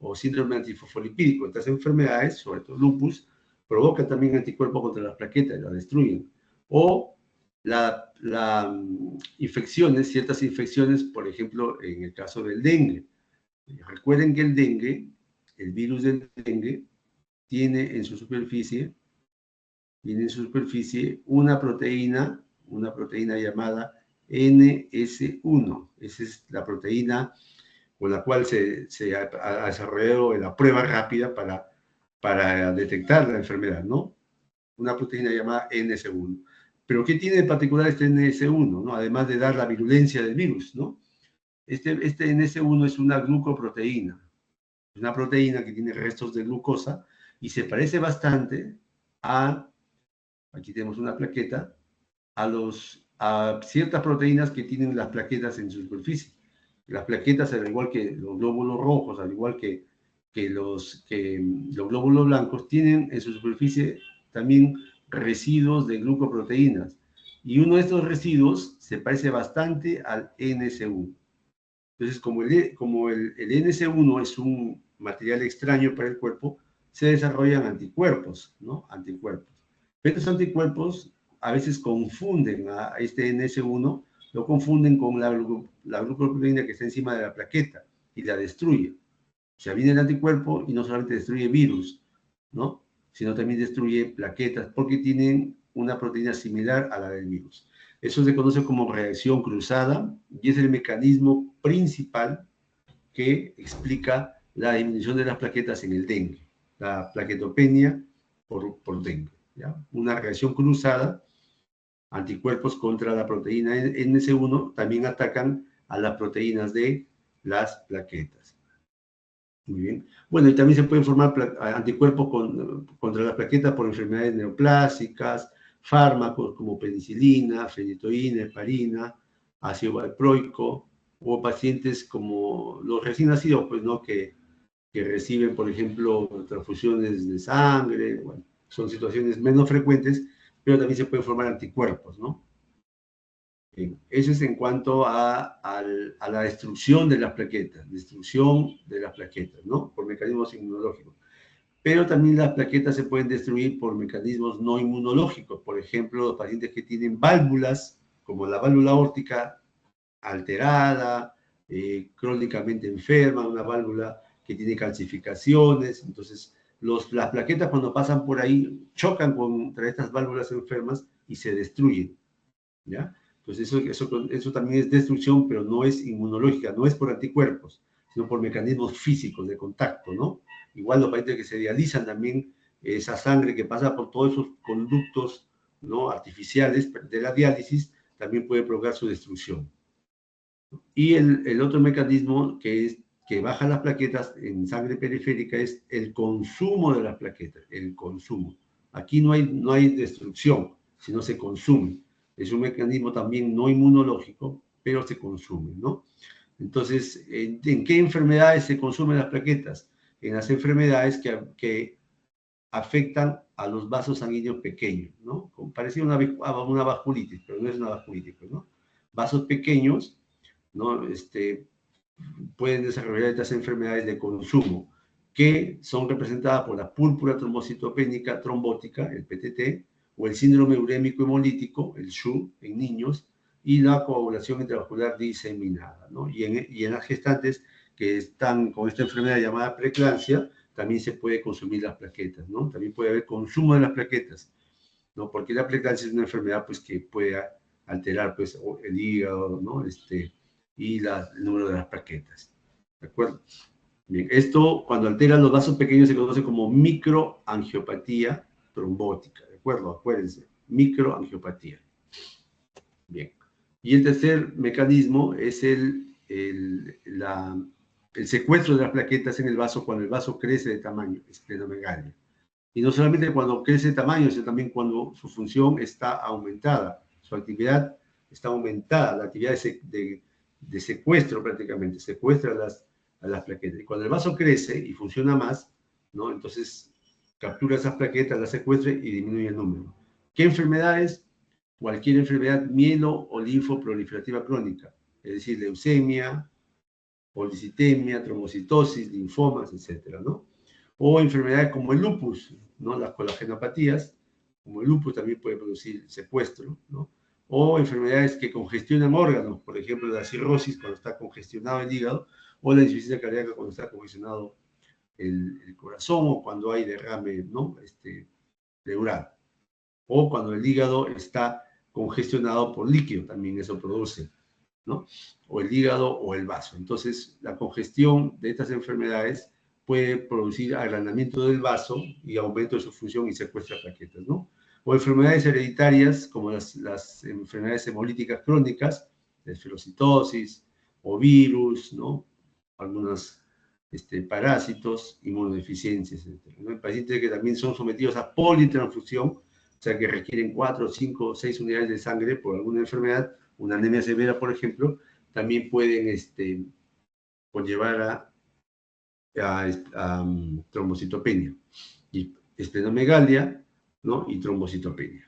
o síndrome antifosfolipídico. Estas enfermedades, sobre todo lupus, provocan también anticuerpos contra las plaquetas, las destruyen. O infecciones, ciertas infecciones, por ejemplo, en el caso del dengue. Recuerden que el dengue, el virus del dengue, tiene en su superficie una proteína llamada NS1. Esa es la proteína con la cual se ha desarrollado la prueba rápida para detectar la enfermedad, ¿no? Una proteína llamada NS1. Pero ¿qué tiene de particular este NS1, ¿no? Además de dar la virulencia del virus, ¿no? Este NS1 es una glucoproteína. Es una proteína que tiene restos de glucosa y se parece bastante aquí tenemos una plaqueta, a ciertas proteínas que tienen las plaquetas en su superficie. Las plaquetas, al igual que los glóbulos rojos, al igual que los glóbulos blancos, tienen en su superficie también residuos de glucoproteínas. Y uno de estos residuos se parece bastante al NS1. Entonces, como el NS1 es un material extraño para el cuerpo, se desarrollan anticuerpos, ¿no? Anticuerpos. Pero estos anticuerpos a veces confunden a este NS1, lo confunden con la glucoproteína que está encima de la plaqueta y la destruye. O sea, viene el anticuerpo y no solamente destruye virus, ¿no? Sino también destruye plaquetas porque tienen una proteína similar a la del virus. Eso se conoce como reacción cruzada y es el mecanismo principal que explica la disminución de las plaquetas en el dengue, la plaquetopenia por dengue, ¿ya? Una reacción cruzada, anticuerpos contra la proteína NS1 también atacan a las proteínas de las plaquetas. Muy bien. Bueno, y también se pueden formar anticuerpos contra las plaquetas por enfermedades neoplásicas, fármacos como penicilina, fenitoína, heparina, ácido valproico, o pacientes como los recién nacidos, pues, ¿no? Que reciben, por ejemplo, transfusiones de sangre. Bueno, son situaciones menos frecuentes, pero también se pueden formar anticuerpos, ¿no? Eso es en cuanto a la destrucción de las plaquetas, ¿no? Por mecanismos inmunológicos. Pero también las plaquetas se pueden destruir por mecanismos no inmunológicos. Por ejemplo, los pacientes que tienen válvulas como la válvula aórtica alterada, crónicamente enferma, una válvula que tiene calcificaciones. Entonces, las plaquetas cuando pasan por ahí chocan contra estas válvulas enfermas y se destruyen, ¿ya? Entonces, eso también es destrucción, pero no es inmunológica, no es por anticuerpos, sino por mecanismos físicos de contacto, ¿no? Igual los pacientes que se dializan también, esa sangre que pasa por todos esos conductos, ¿no?, artificiales de la diálisis, también puede provocar su destrucción. Y el otro mecanismo que baja las plaquetas en sangre periférica es el consumo de las plaquetas, el consumo. Aquí no hay destrucción, sino se consume. Es un mecanismo también no inmunológico, pero se consume, ¿no? Entonces, ¿en qué enfermedades se consumen las plaquetas? En las enfermedades que afectan a los vasos sanguíneos pequeños, ¿no? Parecido a una vasculitis, pero no es una vasculitis, pues, ¿no? Vasos pequeños, ¿no? Pueden desarrollar estas enfermedades de consumo, que son representadas por la púrpura trombocitopénica trombótica, el PTT, o el síndrome urémico hemolítico, el SHU, en niños, y la coagulación intravascular diseminada, ¿no? Y en las gestantes que están con esta enfermedad llamada preeclampsia, también se puede consumir las plaquetas, ¿no? También puede haber consumo de las plaquetas, ¿no? Porque la preeclampsia es una enfermedad, pues, que puede alterar, pues, el hígado, ¿no? Y el número de las plaquetas, ¿de acuerdo? Bien, esto cuando altera los vasos pequeños se conoce como microangiopatía trombótica, ¿de acuerdo? Acuérdense, microangiopatía. Bien. Y el tercer mecanismo es el secuestro de las plaquetas en el vaso cuando el vaso crece de tamaño, esplenomegalia. Y no solamente cuando crece de tamaño, sino también cuando su función está aumentada, su actividad está aumentada, la actividad de secuestro prácticamente, secuestra a las plaquetas. Y cuando el vaso crece y funciona más, ¿no? Entonces captura esas plaquetas, las secuestra y disminuye el número. ¿Qué enfermedades? Cualquier enfermedad mielo o linfoproliferativa crónica, es decir, leucemia, policitemia, trombocitosis, linfomas, etcétera, ¿no? O enfermedades como el lupus, ¿no? Las colagenopatías, como el lupus también puede producir secuestro, ¿no? O enfermedades que congestionan órganos, por ejemplo, la cirrosis cuando está congestionado el hígado, o la insuficiencia cardíaca cuando está congestionado el corazón, o cuando hay derrame, ¿no? Pleural. O cuando el hígado está congestionado por líquido, también eso produce, ¿no? O el hígado o el vaso. Entonces, la congestión de estas enfermedades puede producir agrandamiento del vaso y aumento de su función y secuestra plaquetas, ¿no? O enfermedades hereditarias, como las enfermedades hemolíticas crónicas, esferocitosis, o virus, ¿no? Algunos parásitos, inmunodeficiencias, etc., ¿no? En pacientes que también son sometidos a politransfusión, o sea, que requieren 4, 5, 6 unidades de sangre por alguna enfermedad, una anemia severa, por ejemplo, también pueden conllevar a trombocitopenia, y esplenomegalia, ¿no? Y trombocitopenia.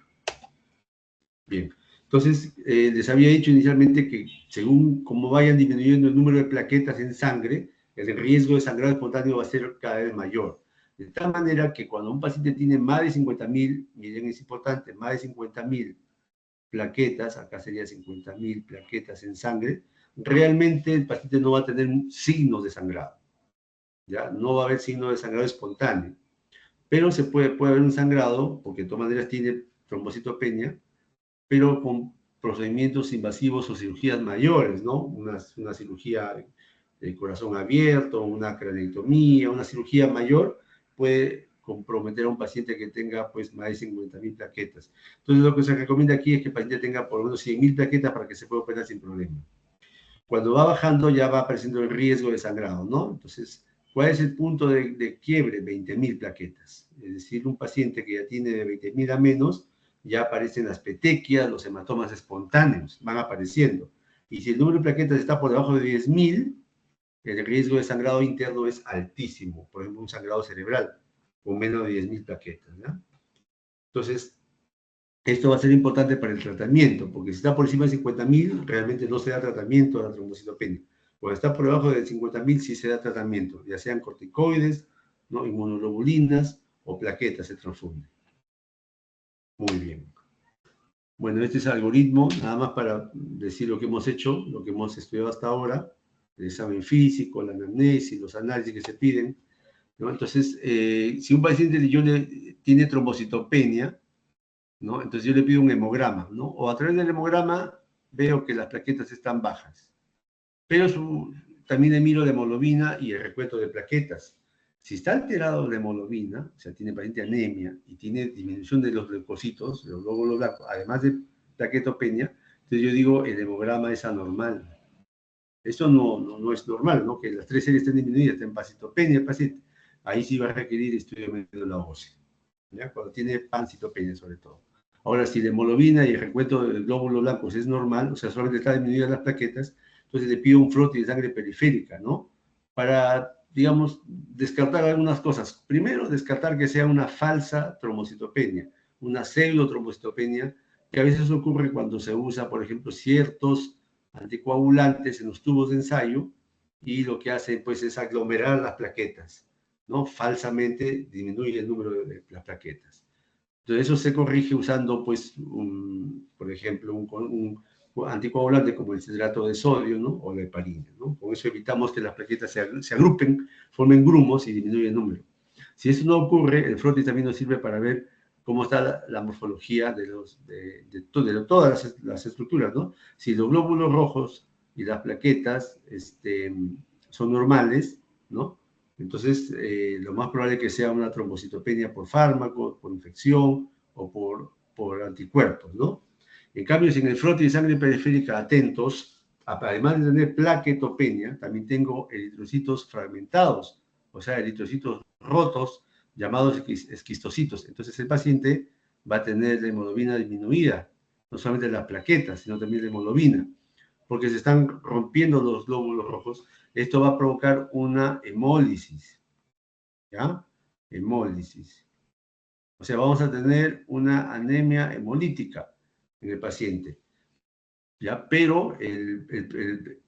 Bien, entonces les había dicho inicialmente que según cómo vayan disminuyendo el número de plaquetas en sangre, el riesgo de sangrado espontáneo va a ser cada vez mayor. De tal manera que cuando un paciente tiene más de 50.000, miren, es importante, más de 50.000 plaquetas, acá sería 50.000 plaquetas en sangre, realmente el paciente no va a tener signos de sangrado, ¿ya? No va a haber signos de sangrado espontáneo, pero puede haber un sangrado, porque de todas maneras tiene trombocitopenia, pero con procedimientos invasivos o cirugías mayores, ¿no? Una cirugía de corazón abierto, una craneectomía, una cirugía mayor puede comprometer a un paciente que tenga pues más de 50.000 plaquetas. Entonces lo que se recomienda aquí es que el paciente tenga por lo menos 100.000 plaquetas para que se pueda operar sin problema. Cuando va bajando ya va apareciendo el riesgo de sangrado, ¿no? Entonces, ¿cuál es el punto de quiebre? 20.000 plaquetas. Es decir, un paciente que ya tiene de 20.000 a menos, ya aparecen las petequias, los hematomas espontáneos, van apareciendo. Y si el número de plaquetas está por debajo de 10.000, el riesgo de sangrado interno es altísimo. Por ejemplo, un sangrado cerebral con menos de 10.000 plaquetas, ¿ya? Entonces, esto va a ser importante para el tratamiento, porque si está por encima de 50.000, realmente no se da tratamiento a la trombocitopenia. Cuando está por debajo de 50.000, sí se da tratamiento, ya sean corticoides, ¿no? Inmunoglobulinas o plaquetas se transfunden. Muy bien. Bueno, este es el algoritmo, nada más para decir lo que hemos hecho, lo que hemos estudiado hasta ahora, el examen físico, la anamnesis, los análisis que se piden, ¿no? Entonces, si un paciente tiene trombocitopenia, ¿no? Entonces yo le pido un hemograma, ¿no? O a través del hemograma veo que las plaquetas están bajas. Pero también le miro la hemoglobina y el recuento de plaquetas. Si está alterado la hemoglobina, o sea, tiene paciente anemia y tiene disminución de los leucocitos, de los glóbulos blancos, además de plaquetopenia, entonces yo digo, el hemograma es anormal. Eso no es normal, ¿no? Que las 3 series estén disminuidas, estén pancitopenia el paciente. Ahí sí va a requerir estudio de médula ósea, ¿ya? Cuando tiene pancitopenia sobre todo. Ahora, si la hemoglobina y el recuento de glóbulos blancos es normal, o sea, solamente está disminuidas las plaquetas, entonces le pido un frotis de sangre periférica, ¿no? Para, digamos, descartar algunas cosas. Primero, descartar que sea una falsa trombocitopenia, una pseudotrombocitopenia, que a veces ocurre cuando se usa, por ejemplo, ciertos anticoagulantes en los tubos de ensayo y lo que hace, pues, es aglomerar las plaquetas, ¿no? Falsamente disminuye el número de las plaquetas. Entonces, eso se corrige usando, pues, por ejemplo, un anticoagulante como el citrato de sodio, ¿no? O la heparina, ¿no? Con eso evitamos que las plaquetas se agrupen, formen grumos y disminuyen el número. Si eso no ocurre, el frotis también nos sirve para ver cómo está la morfología de todas las estructuras, ¿no? Si los glóbulos rojos y las plaquetas son normales, ¿no? Entonces, lo más probable es que sea una trombocitopenia por fármaco, por infección o por anticuerpos, ¿no? En cambio, si en el frotis de sangre periférica atentos, además de tener plaquetopenia, también tengo eritrocitos fragmentados, o sea, eritrocitos rotos, llamados esquistocitos. Entonces, el paciente va a tener la hemoglobina disminuida, no solamente las plaquetas, sino también la hemoglobina, porque se están rompiendo los glóbulos rojos. Esto va a provocar una hemólisis, ¿ya? Hemólisis. O sea, vamos a tener una anemia hemolítica en el paciente, ¿ya? Pero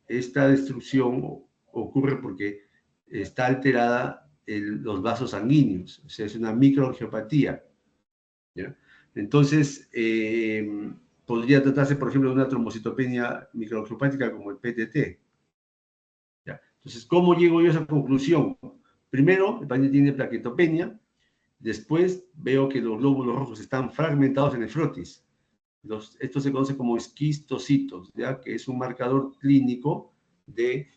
esta destrucción ocurre porque está alterada los vasos sanguíneos, o sea, es una microangiopatía, ¿ya? Entonces, podría tratarse, por ejemplo, de una trombocitopenia microangiopática como el PTT, ¿ya? Entonces, ¿cómo llego yo a esa conclusión? Primero, el paciente tiene plaquetopenia, después veo que los glóbulos rojos están fragmentados en el frotis. Esto se conoce como esquistocitos, ¿ya? Que es un marcador clínico de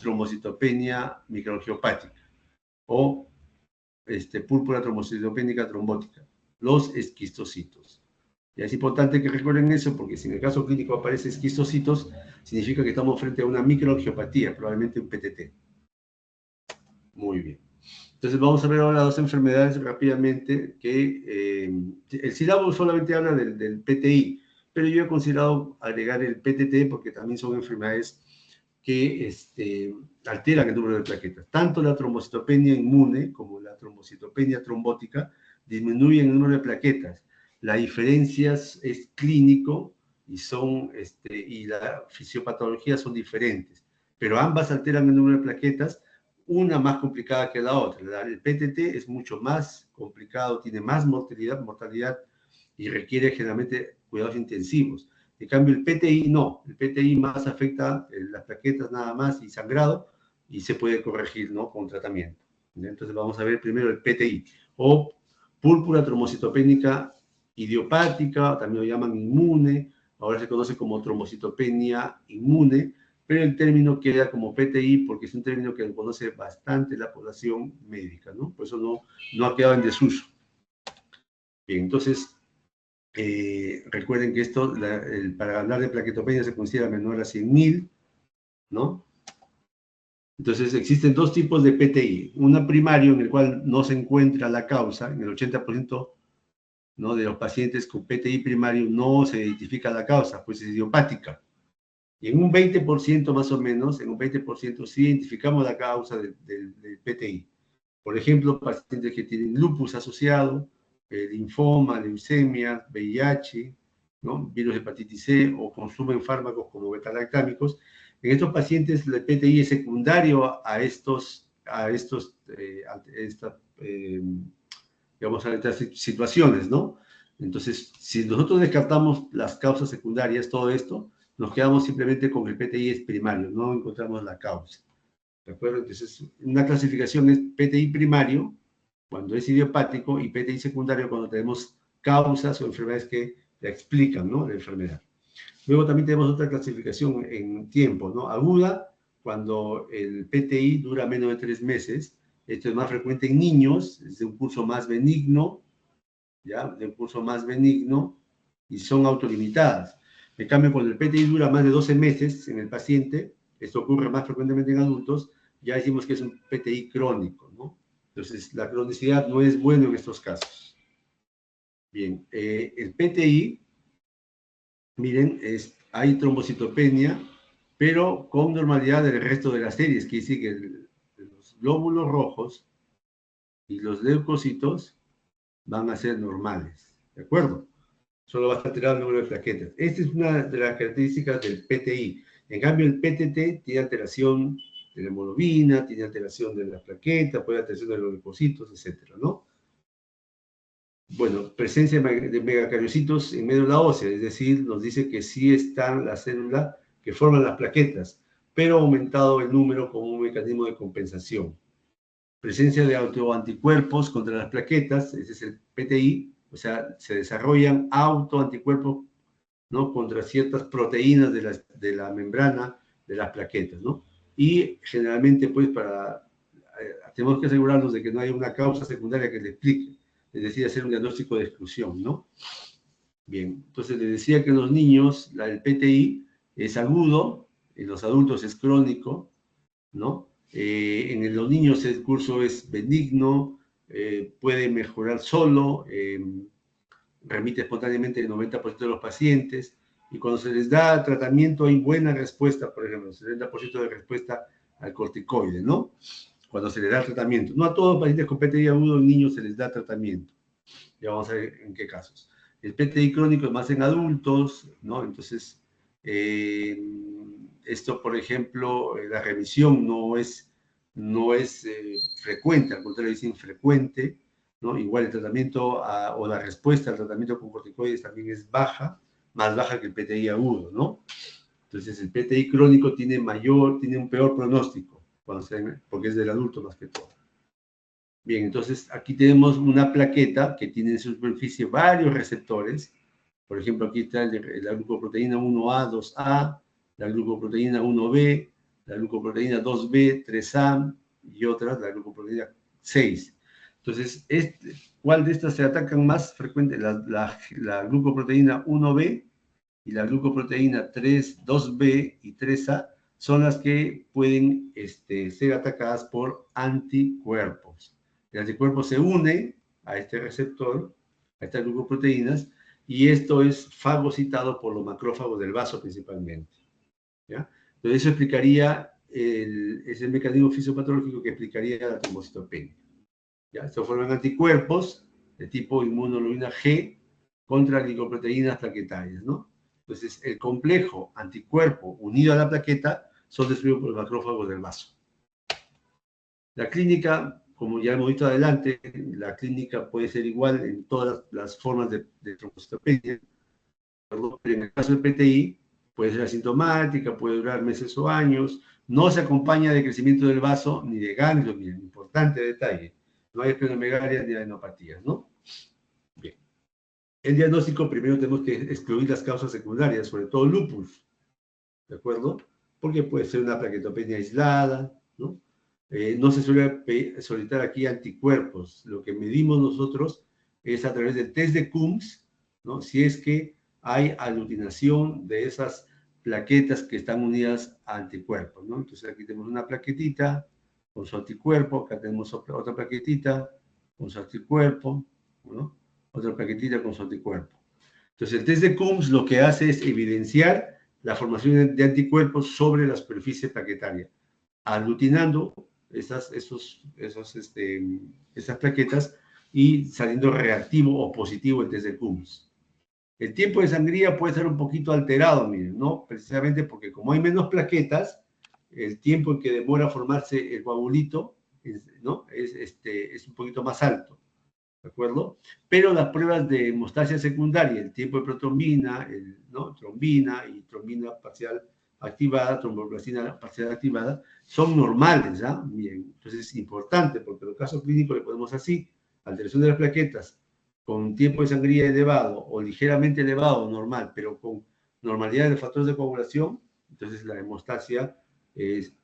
trombocitopenia microangiopática o púrpura trombocitopénica trombótica, los esquistocitos. Y es importante que recuerden eso porque si en el caso clínico aparece esquistocitos, significa que estamos frente a una microangiopatía, probablemente un PTT. Muy bien. Entonces vamos a ver ahora dos enfermedades rápidamente que el sílabo solamente habla del PTI, pero yo he considerado agregar el PTT porque también son enfermedades que alteran el número de plaquetas. Tanto la trombocitopenia inmune como la trombocitopenia trombótica disminuyen el número de plaquetas. La diferencia es clínico y la fisiopatología son diferentes, pero ambas alteran el número de plaquetas, una más complicada que la otra. El PTT es mucho más complicado, tiene más mortalidad y requiere generalmente cuidados intensivos. En cambio, el PTI no. El PTI más afecta las plaquetas nada más y sangrado y se puede corregir, ¿no? Con tratamiento. Entonces vamos a ver primero el PTI o púrpura trombocitopénica idiopática, también lo llaman inmune, ahora se conoce como trombocitopenia inmune, pero el término queda como PTI porque es un término que conoce bastante la población médica, ¿no? Por eso no ha quedado en desuso. Bien, entonces, recuerden que esto, para hablar de plaquetopenia se considera menor a 100.000, ¿no? Entonces, existen dos tipos de PTI. Una primario, en el cual no se encuentra la causa, en el 80%, ¿no? De los pacientes con PTI primario no se identifica la causa, pues es idiopática. Y en un 20% más o menos, en un 20% sí identificamos la causa del PTI. Por ejemplo, pacientes que tienen lupus asociado, linfoma, leucemia, VIH, ¿no? Virus de hepatitis C o consumen fármacos como betalactámicos. En estos pacientes el PTI es secundario a estas situaciones, ¿no? Entonces, si nosotros descartamos las causas secundarias, todo esto, nos quedamos simplemente con el PTI es primario, no encontramos la causa. ¿De acuerdo? Entonces, una clasificación es PTI primario, cuando es idiopático, y PTI secundario cuando tenemos causas o enfermedades que la explican, ¿no? La enfermedad. Luego también tenemos otra clasificación en tiempo, ¿no? Aguda, cuando el PTI dura menos de 3 meses. Esto es más frecuente en niños, es de un curso más benigno, ¿ya? De un curso más benigno, y son autolimitadas. En cambio, cuando el PTI dura más de 12 meses en el paciente, esto ocurre más frecuentemente en adultos, ya decimos que es un PTI crónico, ¿no? Entonces, la cronicidad no es bueno en estos casos. Bien, el PTI, miren, hay trombocitopenia, pero con normalidad del resto de las series, que dice que los glóbulos rojos y los leucocitos van a ser normales, ¿de acuerdo? Solo va a estar alterado el número de plaquetas. Esta es una de las características del PTI. En cambio, el PTT tiene alteración de la hemoglobina, tiene alteración de la plaqueta, puede alteración de los leucocitos, etcétera, ¿no? Bueno, presencia de megacariocitos en médula ósea, es decir, nos dice que sí están las células que forman las plaquetas, pero ha aumentado el número como un mecanismo de compensación. Presencia de autoanticuerpos contra las plaquetas, ese es el PTI, o sea, se desarrollan autoanticuerpos, ¿no? Contra ciertas proteínas de la membrana de las plaquetas, ¿no? Y generalmente, pues, tenemos que asegurarnos de que no hay una causa secundaria que le explique, es decir, hacer un diagnóstico de exclusión, ¿no? Bien, entonces les decía que en los niños el PTI es agudo, en los adultos es crónico, ¿no? En los niños el curso es benigno, puede mejorar solo, remite espontáneamente el 90% de los pacientes, y cuando se les da tratamiento hay buena respuesta, por ejemplo, 70% de respuesta al corticoide, ¿no? Cuando se les da tratamiento. No a todos los pacientes con PTI agudo en niños se les da tratamiento. Ya vamos a ver en qué casos. El PTI crónico es más en adultos, ¿no? Entonces, esto, por ejemplo, la remisión no es frecuente, al contrario, es infrecuente, ¿no? Igual el tratamiento o la respuesta al tratamiento con corticoides también es baja, más baja que el PTI agudo, ¿no? Entonces, el PTI crónico tiene un peor pronóstico, porque es del adulto más que todo. Bien, entonces aquí tenemos una plaqueta que tiene en su superficie varios receptores. Por ejemplo, aquí está la glucoproteína 1A, 2A, la glucoproteína 1B, la glucoproteína 2B, 3A y otras, la glucoproteína 6. Entonces, ¿cuál de estas se atacan más frecuente? La glucoproteína 1B y la glucoproteína 2B y 3A son las que pueden ser atacadas por anticuerpos. El anticuerpo se une a este receptor, a estas glucoproteínas, y esto es fagocitado por los macrófagos del vaso principalmente, ¿ya? Entonces eso explicaría, es el mecanismo fisiopatológico que explicaría la trombocitopenia, ¿ya? Estos forman anticuerpos de tipo inmunoglobulina G contra glicoproteínas plaquetarias, ¿no? Entonces el complejo anticuerpo unido a la plaqueta son destruidos por los macrófagos del vaso. La clínica, como ya hemos visto adelante, la clínica puede ser igual en todas las formas de trombocitopenia, pero en el caso del PTI puede ser asintomática, puede durar meses o años, no se acompaña de crecimiento del vaso ni de ganglios, ni un importante detalle, no hay esplenomegalia ni adenopatías, ¿no? Bien. El diagnóstico, primero tenemos que excluir las causas secundarias, sobre todo lupus, ¿de acuerdo? Porque puede ser una plaquetopenia aislada, ¿no? No se suele solicitar aquí anticuerpos. Lo que medimos nosotros es a través del test de Coombs, ¿no? Si es que hay aglutinación de esas plaquetas que están unidas a anticuerpos, ¿no? Entonces aquí tenemos una plaquetita con su anticuerpo, acá tenemos otra plaquetita con su anticuerpo, ¿no? Otra plaquetita con su anticuerpo. Entonces el test de Coombs lo que hace es evidenciar la formación de anticuerpos sobre la superficie plaquetaria, aglutinando esas plaquetas y saliendo reactivo o positivo el test de Coombs. El tiempo de sangría puede ser un poquito alterado, miren, ¿no? Precisamente porque como hay menos plaquetas, el tiempo en que demora formarse el coagulito, ¿no? Es un poquito más alto. ¿de acuerdo? Pero las pruebas de hemostasia secundaria, el tiempo de protrombina, ¿no? Trombina y trombina parcial activada, tromboplastina parcial activada, son normales, ¿ah? Bien, entonces es importante porque en el caso clínico le ponemos así, alteración de las plaquetas con tiempo de sangría elevado o ligeramente elevado, normal, pero con normalidad de factores de coagulación, entonces la hemostasia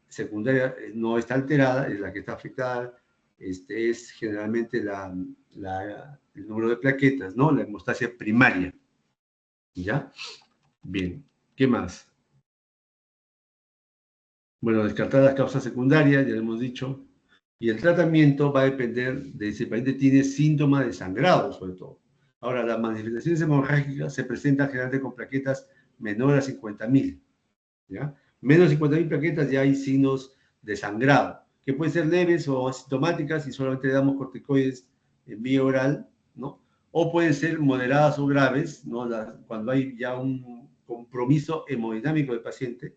secundaria no está alterada, es la que está afectada, es generalmente el número de plaquetas, ¿no? La hemostasia primaria, ¿ya? Bien, ¿qué más? Bueno, descartar las causas secundarias, ya lo hemos dicho, y el tratamiento va a depender de si el paciente tiene síntomas de sangrado, sobre todo. Ahora, las manifestaciones hemorrágicas se presentan generalmente con plaquetas menores a 50.000, ¿ya? Menos de 50.000 plaquetas ya hay signos de sangrado, que pueden ser leves o asintomáticas y solamente le damos corticoides en vía oral, ¿no? O pueden ser moderadas o graves, ¿no? Cuando hay ya un compromiso hemodinámico del paciente,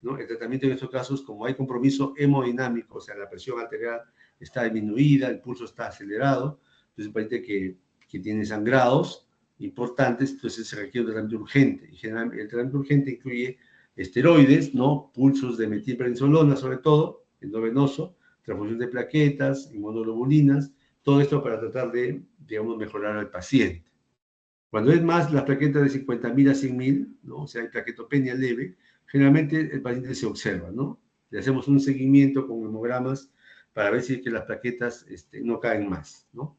¿no? El tratamiento en estos casos, como hay compromiso hemodinámico, o sea, la presión arterial está disminuida, el pulso está acelerado, entonces el paciente que tiene sangrados importantes, entonces se requiere un tratamiento urgente. Y generalmente el tratamiento urgente incluye esteroides, ¿no? Pulsos de metilprednisolona, sobre todo, endovenoso, transfusión de plaquetas, inmunoglobulinas, todo esto para tratar de, digamos, mejorar al paciente. Cuando es más las plaquetas de 50.000 a 100.000, ¿no? O sea, hay plaquetopenia leve, generalmente el paciente se observa, ¿no? Le hacemos un seguimiento con hemogramas para ver si es que las plaquetas no caen más, ¿no?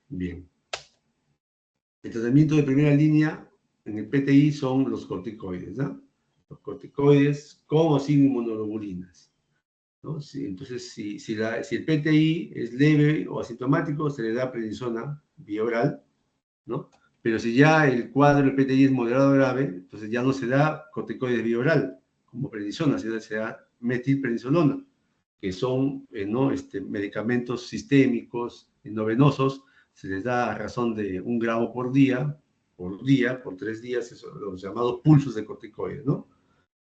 Bien. El tratamiento de primera línea en el PTI son los corticoides, ¿no? Los corticoides con o sin inmunoglobulinas, ¿no? Entonces, si el PTI es leve o asintomático, se le da prednisona vía oral, ¿no? Pero si ya el cuadro del PTI es moderado o grave, entonces ya no se da corticoides vía oral, como prednisona, se da metilprednisolona, que son ¿no? medicamentos sistémicos, endovenosos, se les da a razón de 1 gramo por día, por 3 días, los llamados pulsos de corticoides, ¿no?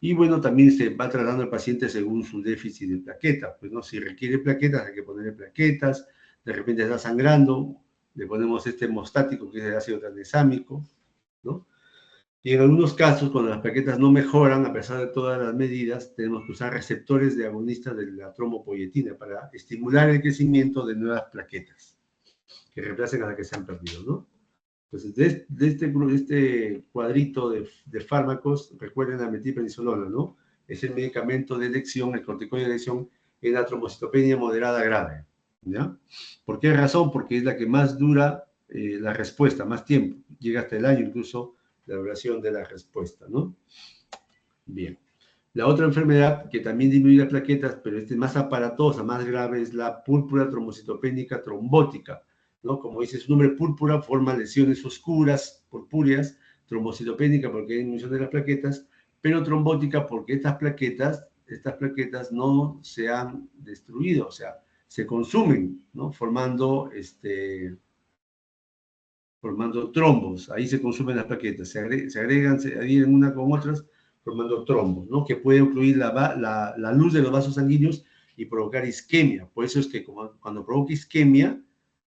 Y bueno, también se va tratando al paciente según su déficit de plaquetas, pues, ¿no? Si requiere plaquetas, hay que ponerle plaquetas, de repente está sangrando, le ponemos este hemostático, que es el ácido tranexámico, ¿no? Y en algunos casos, cuando las plaquetas no mejoran, a pesar de todas las medidas, tenemos que usar receptores de agonistas de la trombopoietina para estimular el crecimiento de nuevas plaquetas, que reemplacen a las que se han perdido, ¿no? Entonces, de este cuadrito de fármacos, recuerden la metilprednisolona, ¿no? Es el medicamento de elección, el corticoide de elección en la trombocitopenia moderada grave, ¿ya? ¿Por qué razón? Porque es la que más dura la respuesta, más tiempo. Llega hasta el año incluso la duración de la respuesta, ¿no? Bien. La otra enfermedad que también disminuye las plaquetas, pero es más aparatosa, más grave, es la púrpura trombocitopénica trombótica, ¿no? Como dice su nombre, púrpura forma lesiones oscuras, purpúreas, trombocitopénica porque hay disminución de las plaquetas, pero trombótica porque estas plaquetas no se han destruido, o sea, se consumen, ¿no? Formando trombos, ahí se consumen las plaquetas, se agregan, se adhieren una con otras, formando trombos, ¿no? Que puede ocluir la luz de los vasos sanguíneos y provocar isquemia. Por eso es que cuando provoca isquemia,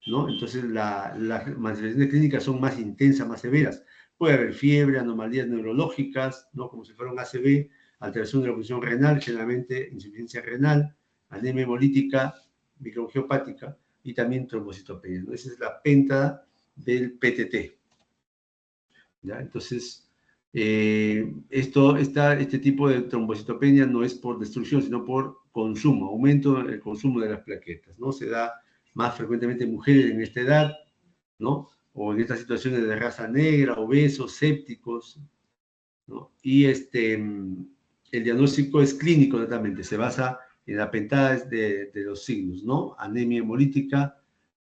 ¿no? Entonces las manifestaciones clínicas son más intensas, más severas. Puede haber fiebre, anomalías neurológicas, ¿no? Como si fuera un ACV, alteración de la función renal, generalmente insuficiencia renal, anemia hemolítica, microangiopática y también trombocitopenia, ¿no? Esa es la penta del PTT, ¿ya? Entonces, este tipo de trombocitopenia no es por destrucción, sino por consumo, aumento del consumo de las plaquetas, ¿no? Se da más frecuentemente en mujeres en esta edad, ¿no? O en estas situaciones de raza negra, obesos, sépticos, ¿no? Y el diagnóstico es clínico, netamente, se basa en la pentada de los signos, ¿no? Anemia hemolítica,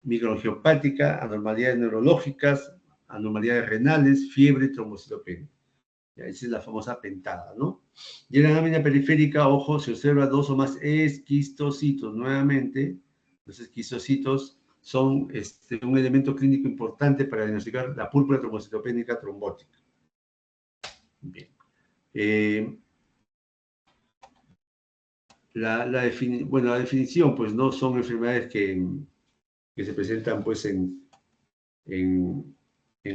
microangiopática, anormalidades neurológicas, anormalidades renales, fiebre, trombocitopenia. Esa es la famosa pentada, ¿no? Y en la lámina periférica, ojo, se observa 2 o más esquistocitos. Nuevamente, los esquistocitos son un elemento clínico importante para diagnosticar la púrpura trombocitopénica trombótica. Bien. La definición, pues no son enfermedades que se presentan pues en en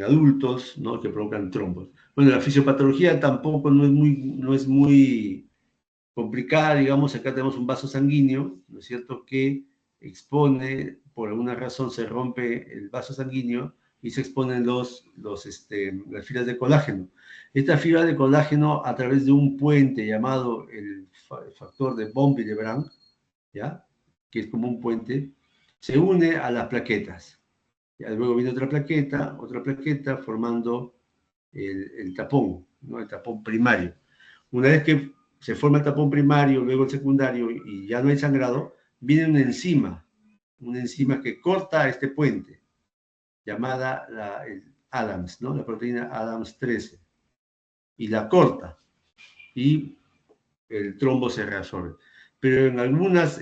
adultos, ¿no? Que provocan trombos. Bueno, la fisiopatología tampoco no es muy complicada, digamos. Acá tenemos un vaso sanguíneo, ¿no es cierto?, que expone, por alguna razón se rompe el vaso sanguíneo y se exponen las fibras de colágeno. Esta fibra de colágeno, a través de un puente llamado el factor de von Willebrand, ¿ya?, que es como un puente, se une a las plaquetas. Ya, luego viene otra plaqueta formando el tapón, ¿no?, el tapón primario. Una vez que se forma el tapón primario, luego el secundario y ya no hay sangrado, viene una enzima que corta este puente, llamada el Adams, ¿no?, la proteína Adams 13, y la corta, y el trombo se reabsorbe. Pero en algunos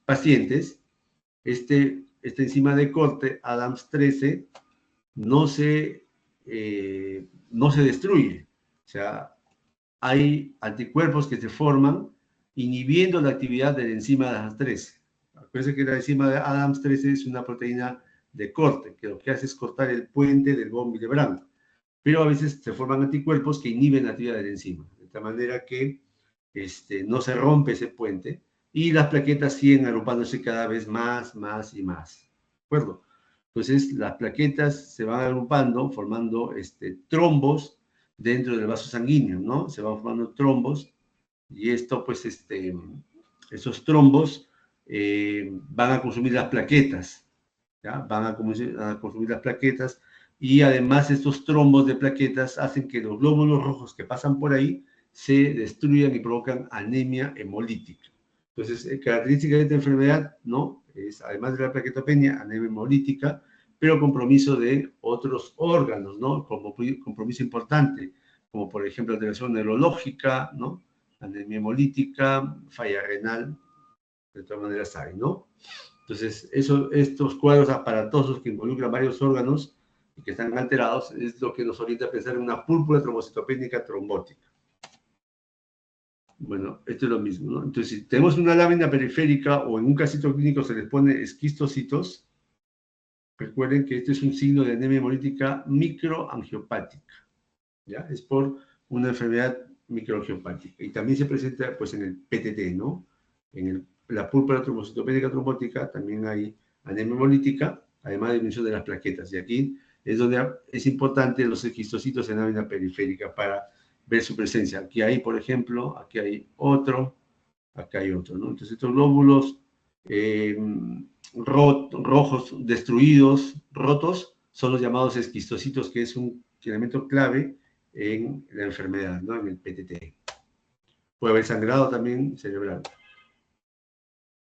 pacientes, esta enzima de corte, Adams 13, no no se destruye. O sea, hay anticuerpos que se forman inhibiendo la actividad de la enzima de Adams 13. Acuérdense que la enzima de Adams 13 es una proteína de corte, que lo que hace es cortar el puente del von Willebrand. Pero a veces se forman anticuerpos que inhiben la actividad de la enzima, de tal manera que no se rompe ese puente y las plaquetas siguen agrupándose cada vez más y más. ¿De acuerdo? Entonces, las plaquetas se van agrupando, formando trombos dentro del vaso sanguíneo, ¿no? Se van formando trombos y esto, pues, esos trombos van a consumir las plaquetas, ¿ya? Van a consumir las plaquetas y además estos trombos de plaquetas hacen que los glóbulos rojos que pasan por ahí se destruyan y provocan anemia hemolítica. Entonces, característica de esta enfermedad, ¿no?, es, además de la plaquetopenia, anemia hemolítica, pero compromiso de otros órganos, ¿no?, como compromiso importante, como por ejemplo alteración neurológica, ¿no?, anemia hemolítica, falla renal, de todas maneras hay, ¿no? Entonces, estos cuadros aparatosos que involucran varios órganos y que están alterados es lo que nos orienta a pensar en una púrpura trombocitopénica trombótica. Bueno, esto es lo mismo, ¿no? Entonces, si tenemos una lámina periférica o en un casito clínico se les pone esquistocitos, recuerden que este es un signo de anemia hemolítica microangiopática, ¿ya? Es por una enfermedad microangiopática. Y también se presenta, pues, en el PTT, ¿no? En la púrpura trombocitopénica trombótica también hay anemia hemolítica, además de disminución de las plaquetas. Y aquí es donde es importante los esquistocitos en la lámina periférica para ver su presencia. Aquí hay, por ejemplo, aquí hay otro, acá hay otro, ¿no? Entonces estos glóbulos rojos, destruidos, rotos, son los llamados esquistocitos, que es un elemento clave en la enfermedad, ¿no?, en el PTT. Puede haber sangrado también cerebral.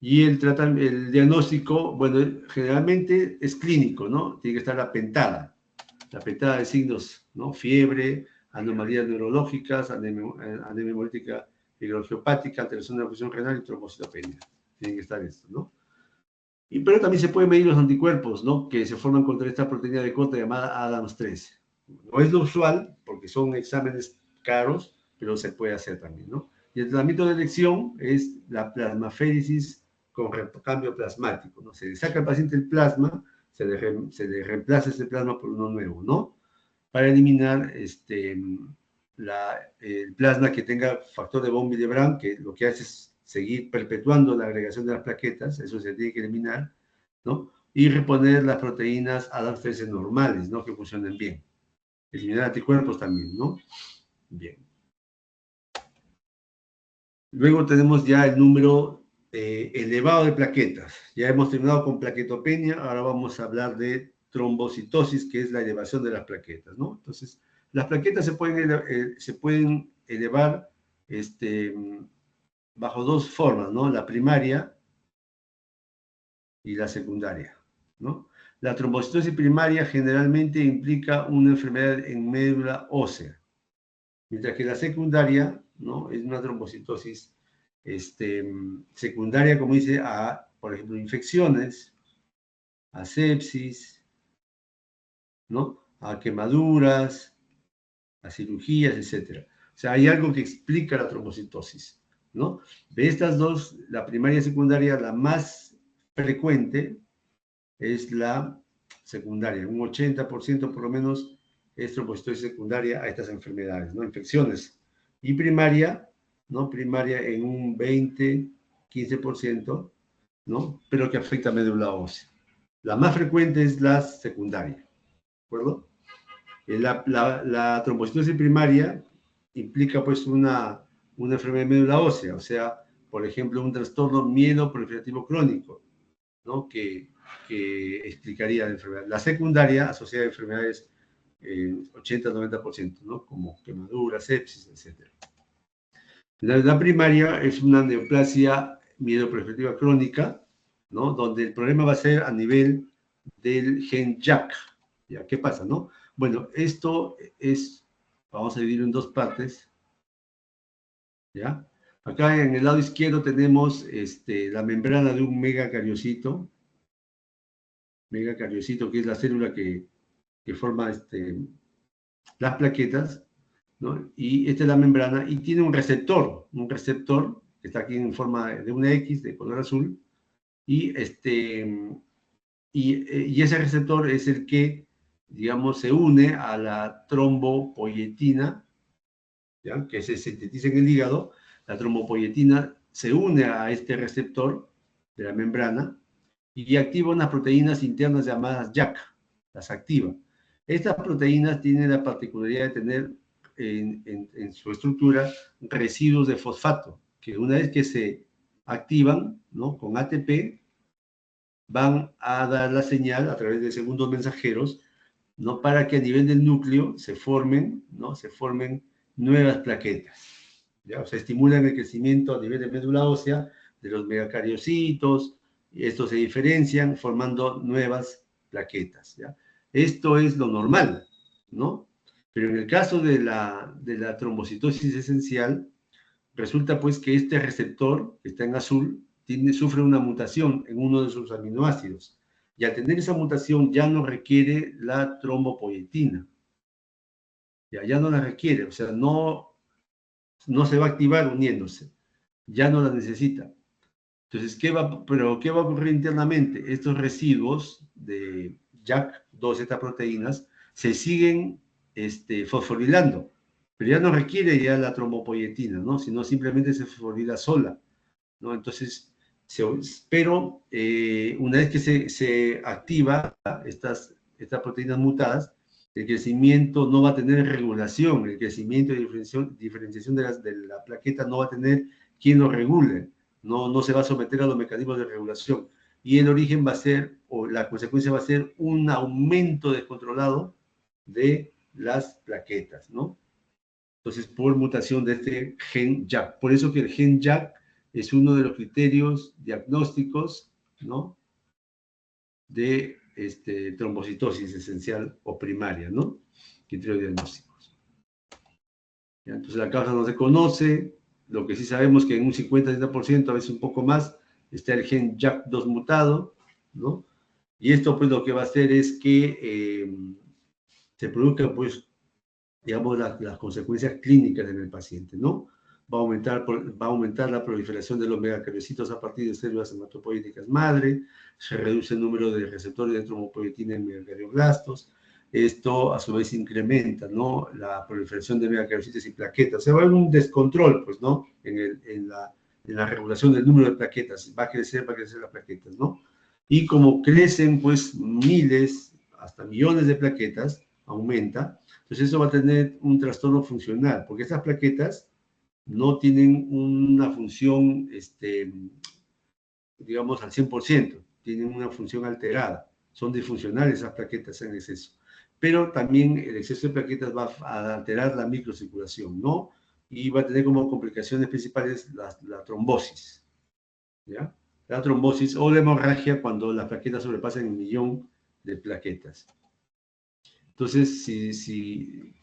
Y el diagnóstico, bueno, generalmente es clínico, ¿no? Tiene que estar la pentada de signos, ¿no? Fiebre, anomalías neurológicas, anemia hemolítica microangiopática, alteración de la función renal y trombocitopenia. Tiene que estar esto, ¿no? Pero también se pueden medir los anticuerpos, ¿no?, que se forman contra esta proteína de corte llamada Adams 13. No es lo usual, porque son exámenes caros, pero se puede hacer también, ¿no? Y el tratamiento de elección es la plasmaféresis con cambio plasmático, ¿no? Se le saca al paciente el plasma, se le reemplaza ese plasma por uno nuevo, ¿no?, para eliminar el plasma que tenga factor de von Willebrand, que lo que hace es seguir perpetuando la agregación de las plaquetas, eso se tiene que eliminar, ¿no?, y reponer las proteínas Adams 13 normales, ¿no?, que funcionen bien. Eliminar anticuerpos también, ¿no? Bien. Luego tenemos ya el número elevado de plaquetas. Ya hemos terminado con plaquetopenia, ahora vamos a hablar de trombocitosis, que es la elevación de las plaquetas, ¿no? Entonces, las plaquetas se pueden elevar bajo dos formas, ¿no? La primaria y la secundaria, ¿no? La trombocitosis primaria generalmente implica una enfermedad en médula ósea, mientras que la secundaria, ¿no?, es una trombocitosis secundaria, como dice, a, por ejemplo, infecciones, a sepsis, ¿no?, a quemaduras, a cirugías, etc. O sea, hay algo que explica la trombocitosis, ¿no? De estas dos, la primaria y secundaria, la más frecuente es la secundaria. Un 80% por lo menos es trombocitosis secundaria a estas enfermedades, ¿no? Infecciones. Y primaria, ¿no? Primaria en un 20, 15%, ¿no? Pero que afecta a médula ósea. La más frecuente es la secundaria, ¿de acuerdo? La trombocitosis primaria implica pues una enfermedad de médula ósea, o sea, por ejemplo, un trastorno mieloproliferativo crónico, ¿no? que explicaría la enfermedad. La secundaria asociada a enfermedades 80-90%, ¿no? Como quemaduras, sepsis, etc. La primaria es una neoplasia mieloproliferativa crónica, ¿no? Donde el problema va a ser a nivel del gen JAK. ¿Ya? ¿Qué pasa, no? Bueno, esto es, vamos a dividirlo en dos partes, ¿ya? Acá en el lado izquierdo tenemos la membrana de un megacariocito, que es la célula que forma las plaquetas, ¿no? Y esta es la membrana y tiene un receptor que está aquí en forma de una X de color azul, y ese receptor es el que, digamos, se une a la trombopoietina, ¿ya? Que se sintetiza en el hígado. La trombopoietina se une a este receptor de la membrana y activa unas proteínas internas llamadas JAK, las activa. Estas proteínas tienen la particularidad de tener en su estructura residuos de fosfato, que una vez que se activan, ¿no? Con ATP, van a dar la señal a través de segundos mensajeros, ¿no? Para que a nivel del núcleo se formen, ¿no? Se formen nuevas plaquetas, ¿ya? O sea, estimulan el crecimiento a nivel de médula ósea de los megacariocitos, y estos se diferencian formando nuevas plaquetas, ¿ya? Esto es lo normal, ¿no? Pero en el caso de la trombocitosis esencial, resulta pues que este receptor, que está en azul, sufre una mutación en uno de sus aminoácidos. Y al tener esa mutación ya no requiere la trombopoietina. Ya no la requiere, o sea, no se va a activar uniéndose. Ya no la necesita. Entonces, ¿qué va a ocurrir internamente? Estos residuos de JAK2, estas proteínas, se siguen fosforilando, pero ya no requiere ya la trombopoietina, ¿no? Sino simplemente se fosforila sola, ¿no? Entonces, pero una vez que se activa estas proteínas mutadas, el crecimiento no va a tener regulación, el crecimiento y diferenciación de la plaqueta no va a tener quien lo regule, no se va a someter a los mecanismos de regulación. Y el origen va a ser, o la consecuencia va a ser un aumento descontrolado de las plaquetas, ¿no? Entonces, por mutación de este gen JAK. Por eso que el gen JAK es uno de los criterios diagnósticos, ¿no? De trombocitosis esencial o primaria, ¿no? Criterios diagnósticos. ¿Ya? Entonces, la causa no se conoce. Lo que sí sabemos que en un 50-60%, a veces un poco más, está el gen JAK2 mutado, ¿no? Y esto, pues, lo que va a hacer es que se produzca, pues, digamos, las consecuencias clínicas en el paciente, ¿no? Va a aumentar la proliferación de los megacariocitos a partir de células hematopoieticas madre, se reduce el número de receptores de trombopoietina en megacarioblastos. Esto, a su vez, incrementa, ¿no? La proliferación de megacariocitos y plaquetas. Se va a haber un descontrol, pues, ¿no? En la regulación del número de plaquetas. Va a crecer las plaquetas, ¿no? Y como crecen, pues, miles, hasta millones de plaquetas, aumenta. Entonces eso va a tener un trastorno funcional, porque estas plaquetas no tienen una función, digamos, al 100%, tienen una función alterada, son disfuncionales esas plaquetas en exceso. Pero también el exceso de plaquetas va a alterar la microcirculación, ¿no? Y va a tener como complicaciones principales la trombosis, ¿ya? La trombosis o la hemorragia cuando las plaquetas sobrepasan el 1.000.000 de plaquetas. Entonces,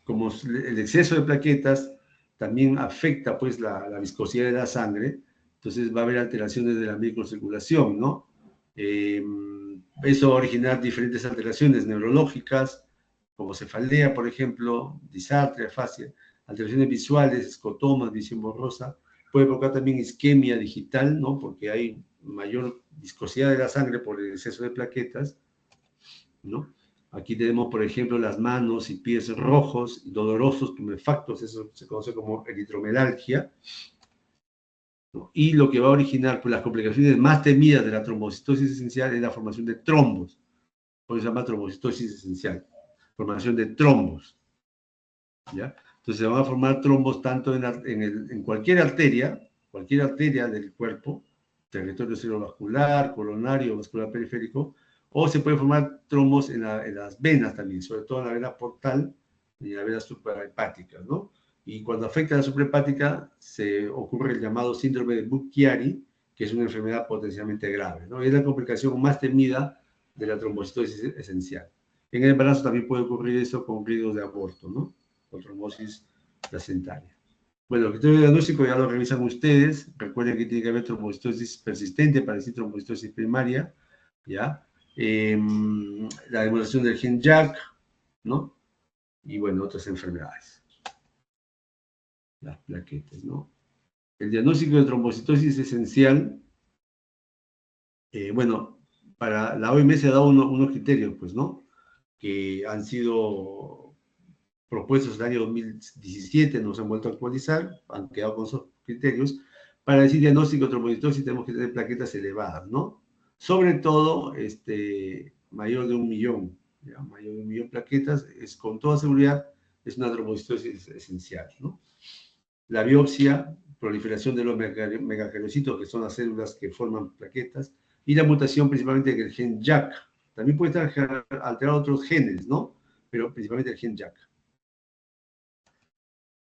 como el exceso de plaquetas también afecta pues la viscosidad de la sangre, entonces va a haber alteraciones de la microcirculación, ¿no? Eso va a originar diferentes alteraciones neurológicas, como cefalea, por ejemplo, disartria, afasia, alteraciones visuales, escotomas, visión borrosa, puede provocar también isquemia digital, ¿no? Porque hay mayor viscosidad de la sangre por el exceso de plaquetas, ¿no? Aquí tenemos, por ejemplo, las manos y pies rojos, dolorosos, tumefactos, eso se conoce como eritromelalgia, ¿no? Y lo que va a originar pues, las complicaciones más temidas de la trombocitosis esencial es la formación de trombos, por eso se llama trombocitosis esencial, formación de trombos, ¿ya? Entonces se van a formar trombos tanto en cualquier arteria del cuerpo, territorio cerebrovascular, coronario, vascular periférico, o se pueden formar trombos en las venas también, sobre todo en la vena portal y en las venas suprahepáticas, ¿no? Y cuando afecta a la suprahepática, se ocurre el llamado síndrome de Budd-Chiari, que es una enfermedad potencialmente grave, ¿no? Es la complicación más temida de la trombocitosis esencial. En el embarazo también puede ocurrir eso con riesgos de aborto, ¿no? Con trombosis placentaria. Bueno, el criterio diagnóstico ya lo revisan ustedes. Recuerden que tiene que haber trombocitosis persistente para decir trombocitosis primaria, ¿ya? La demostración del gen JAK, ¿no? Y bueno, otras enfermedades. Las plaquetas, ¿no? El diagnóstico de trombocitosis esencial, bueno, para la OMS ha dado unos criterios, pues, ¿no? Que han sido propuestos en el año 2017, nos han vuelto a actualizar, han quedado con esos criterios. Para decir diagnóstico de trombocitosis tenemos que tener plaquetas elevadas, ¿no? Sobre todo, mayor de 1 millón, ¿ya? Mayor de 1 millón de plaquetas, es con toda seguridad, es una trombocitosis esencial, ¿no? La biopsia, proliferación de los megacarocitos, que son las células que forman plaquetas, y la mutación principalmente del gen JAK. También puede estar alterado otros genes, ¿no? Pero principalmente el gen JAK.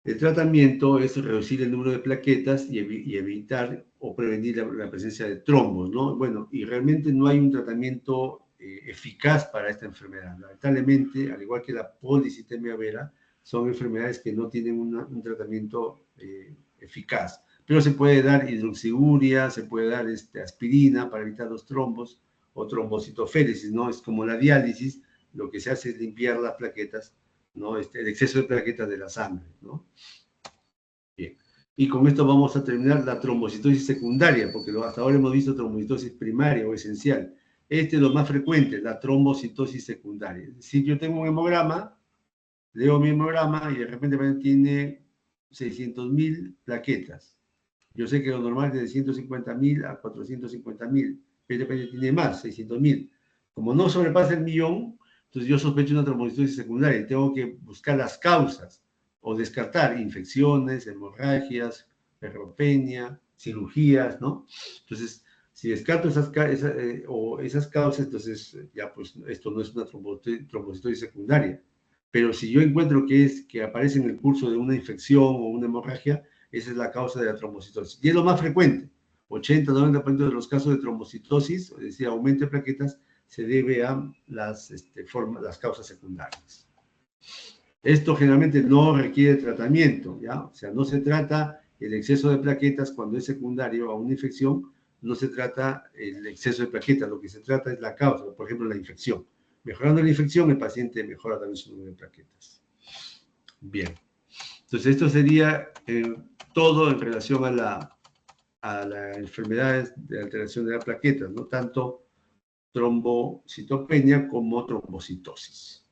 El tratamiento es reducir el número de plaquetas y evitar o prevenir la presencia de trombos, ¿no? Bueno, y realmente no hay un tratamiento eficaz para esta enfermedad. Lamentablemente, al igual que la policitemia vera, son enfermedades que no tienen un tratamiento eficaz. Pero se puede dar hidroxiguria, se puede dar aspirina para evitar los trombos o trombocitoféresis, ¿no? Es como la diálisis, lo que se hace es limpiar las plaquetas, ¿no? El exceso de plaquetas de la sangre, ¿no? Bien. Y con esto vamos a terminar la trombocitosis secundaria, porque hasta ahora hemos visto trombocitosis primaria o esencial. Este es lo más frecuente, la trombocitosis secundaria. Si yo tengo un hemograma, leo mi hemograma y de repente tiene 600.000 plaquetas. Yo sé que lo normal es de 150.000 a 450.000, pero de repente tiene más, 600.000. Como no sobrepasa el millón, entonces yo sospecho una trombocitosis secundaria y tengo que buscar las causas o descartar infecciones, hemorragias, ferropenia, cirugías, ¿no? Entonces, si descarto esas causas, entonces ya pues esto no es una trombocitosis secundaria. Pero si yo encuentro que aparece en el curso de una infección o una hemorragia, esa es la causa de la trombocitosis. Y es lo más frecuente. 80-90% de los casos de trombocitosis, es decir, aumento de plaquetas, se debe a las causas secundarias. Esto generalmente no requiere tratamiento, ¿ya? O sea, no se trata el exceso de plaquetas cuando es secundario a una infección, no se trata el exceso de plaquetas, lo que se trata es la causa, por ejemplo, la infección. Mejorando la infección, el paciente mejora también su número de plaquetas. Bien. Entonces, esto sería todo en relación a la enfermedades de alteración de las plaquetas, ¿no? Tanto trombocitopenia como trombocitosis.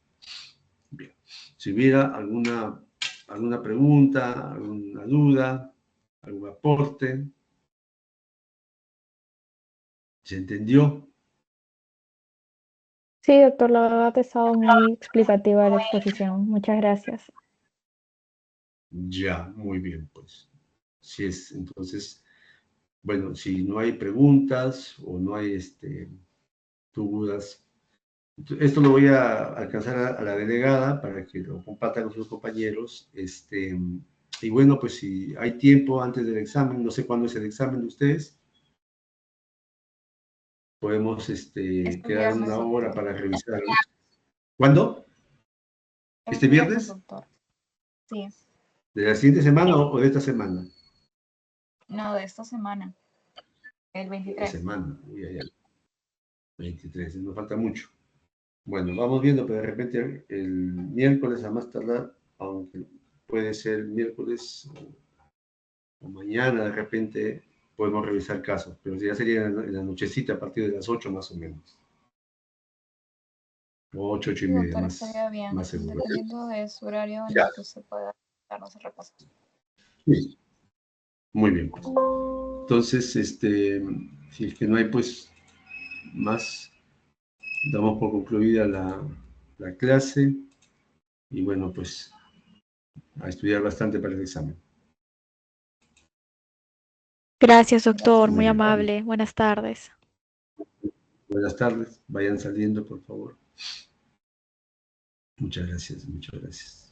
Bien. Si hubiera alguna pregunta, alguna duda, algún aporte, ¿se entendió? Sí, doctor, la verdad ha estado muy explicativa la exposición. Muchas gracias. Ya, muy bien, pues. Si es, entonces, bueno, si no hay preguntas o no hay dudas, esto lo voy a alcanzar a la delegada para que lo comparta con sus compañeros. Y bueno, pues si hay tiempo antes del examen, no sé cuándo es el examen de ustedes, podemos Este quedar viernes, una hora doctor. para revisar. ¿Cuándo? El ¿Este viernes, viernes? doctor. Sí. ¿De la siguiente semana o de esta semana? No, de esta semana. El De esta 23. semana. Uy, ay, ay. 23, nos falta mucho. Bueno, vamos viendo, pero de repente el miércoles a más tardar, aunque puede ser miércoles o mañana, de repente podemos revisar casos, pero ya sería en la nochecita a partir de las 8 más o menos. O 8, 8 y Sí, media, doctor, estaría bien, más seguro. dependiendo de su horario en Ya. el que usted pueda darnos el repaso. Sí. Muy bien. Entonces, si es que no hay pues más, damos por concluida la clase y bueno, pues a estudiar bastante para el examen. Gracias, doctor. Muy Muy bien. amable. Buenas tardes. Buenas tardes. Vayan saliendo, por favor. Muchas gracias, muchas gracias.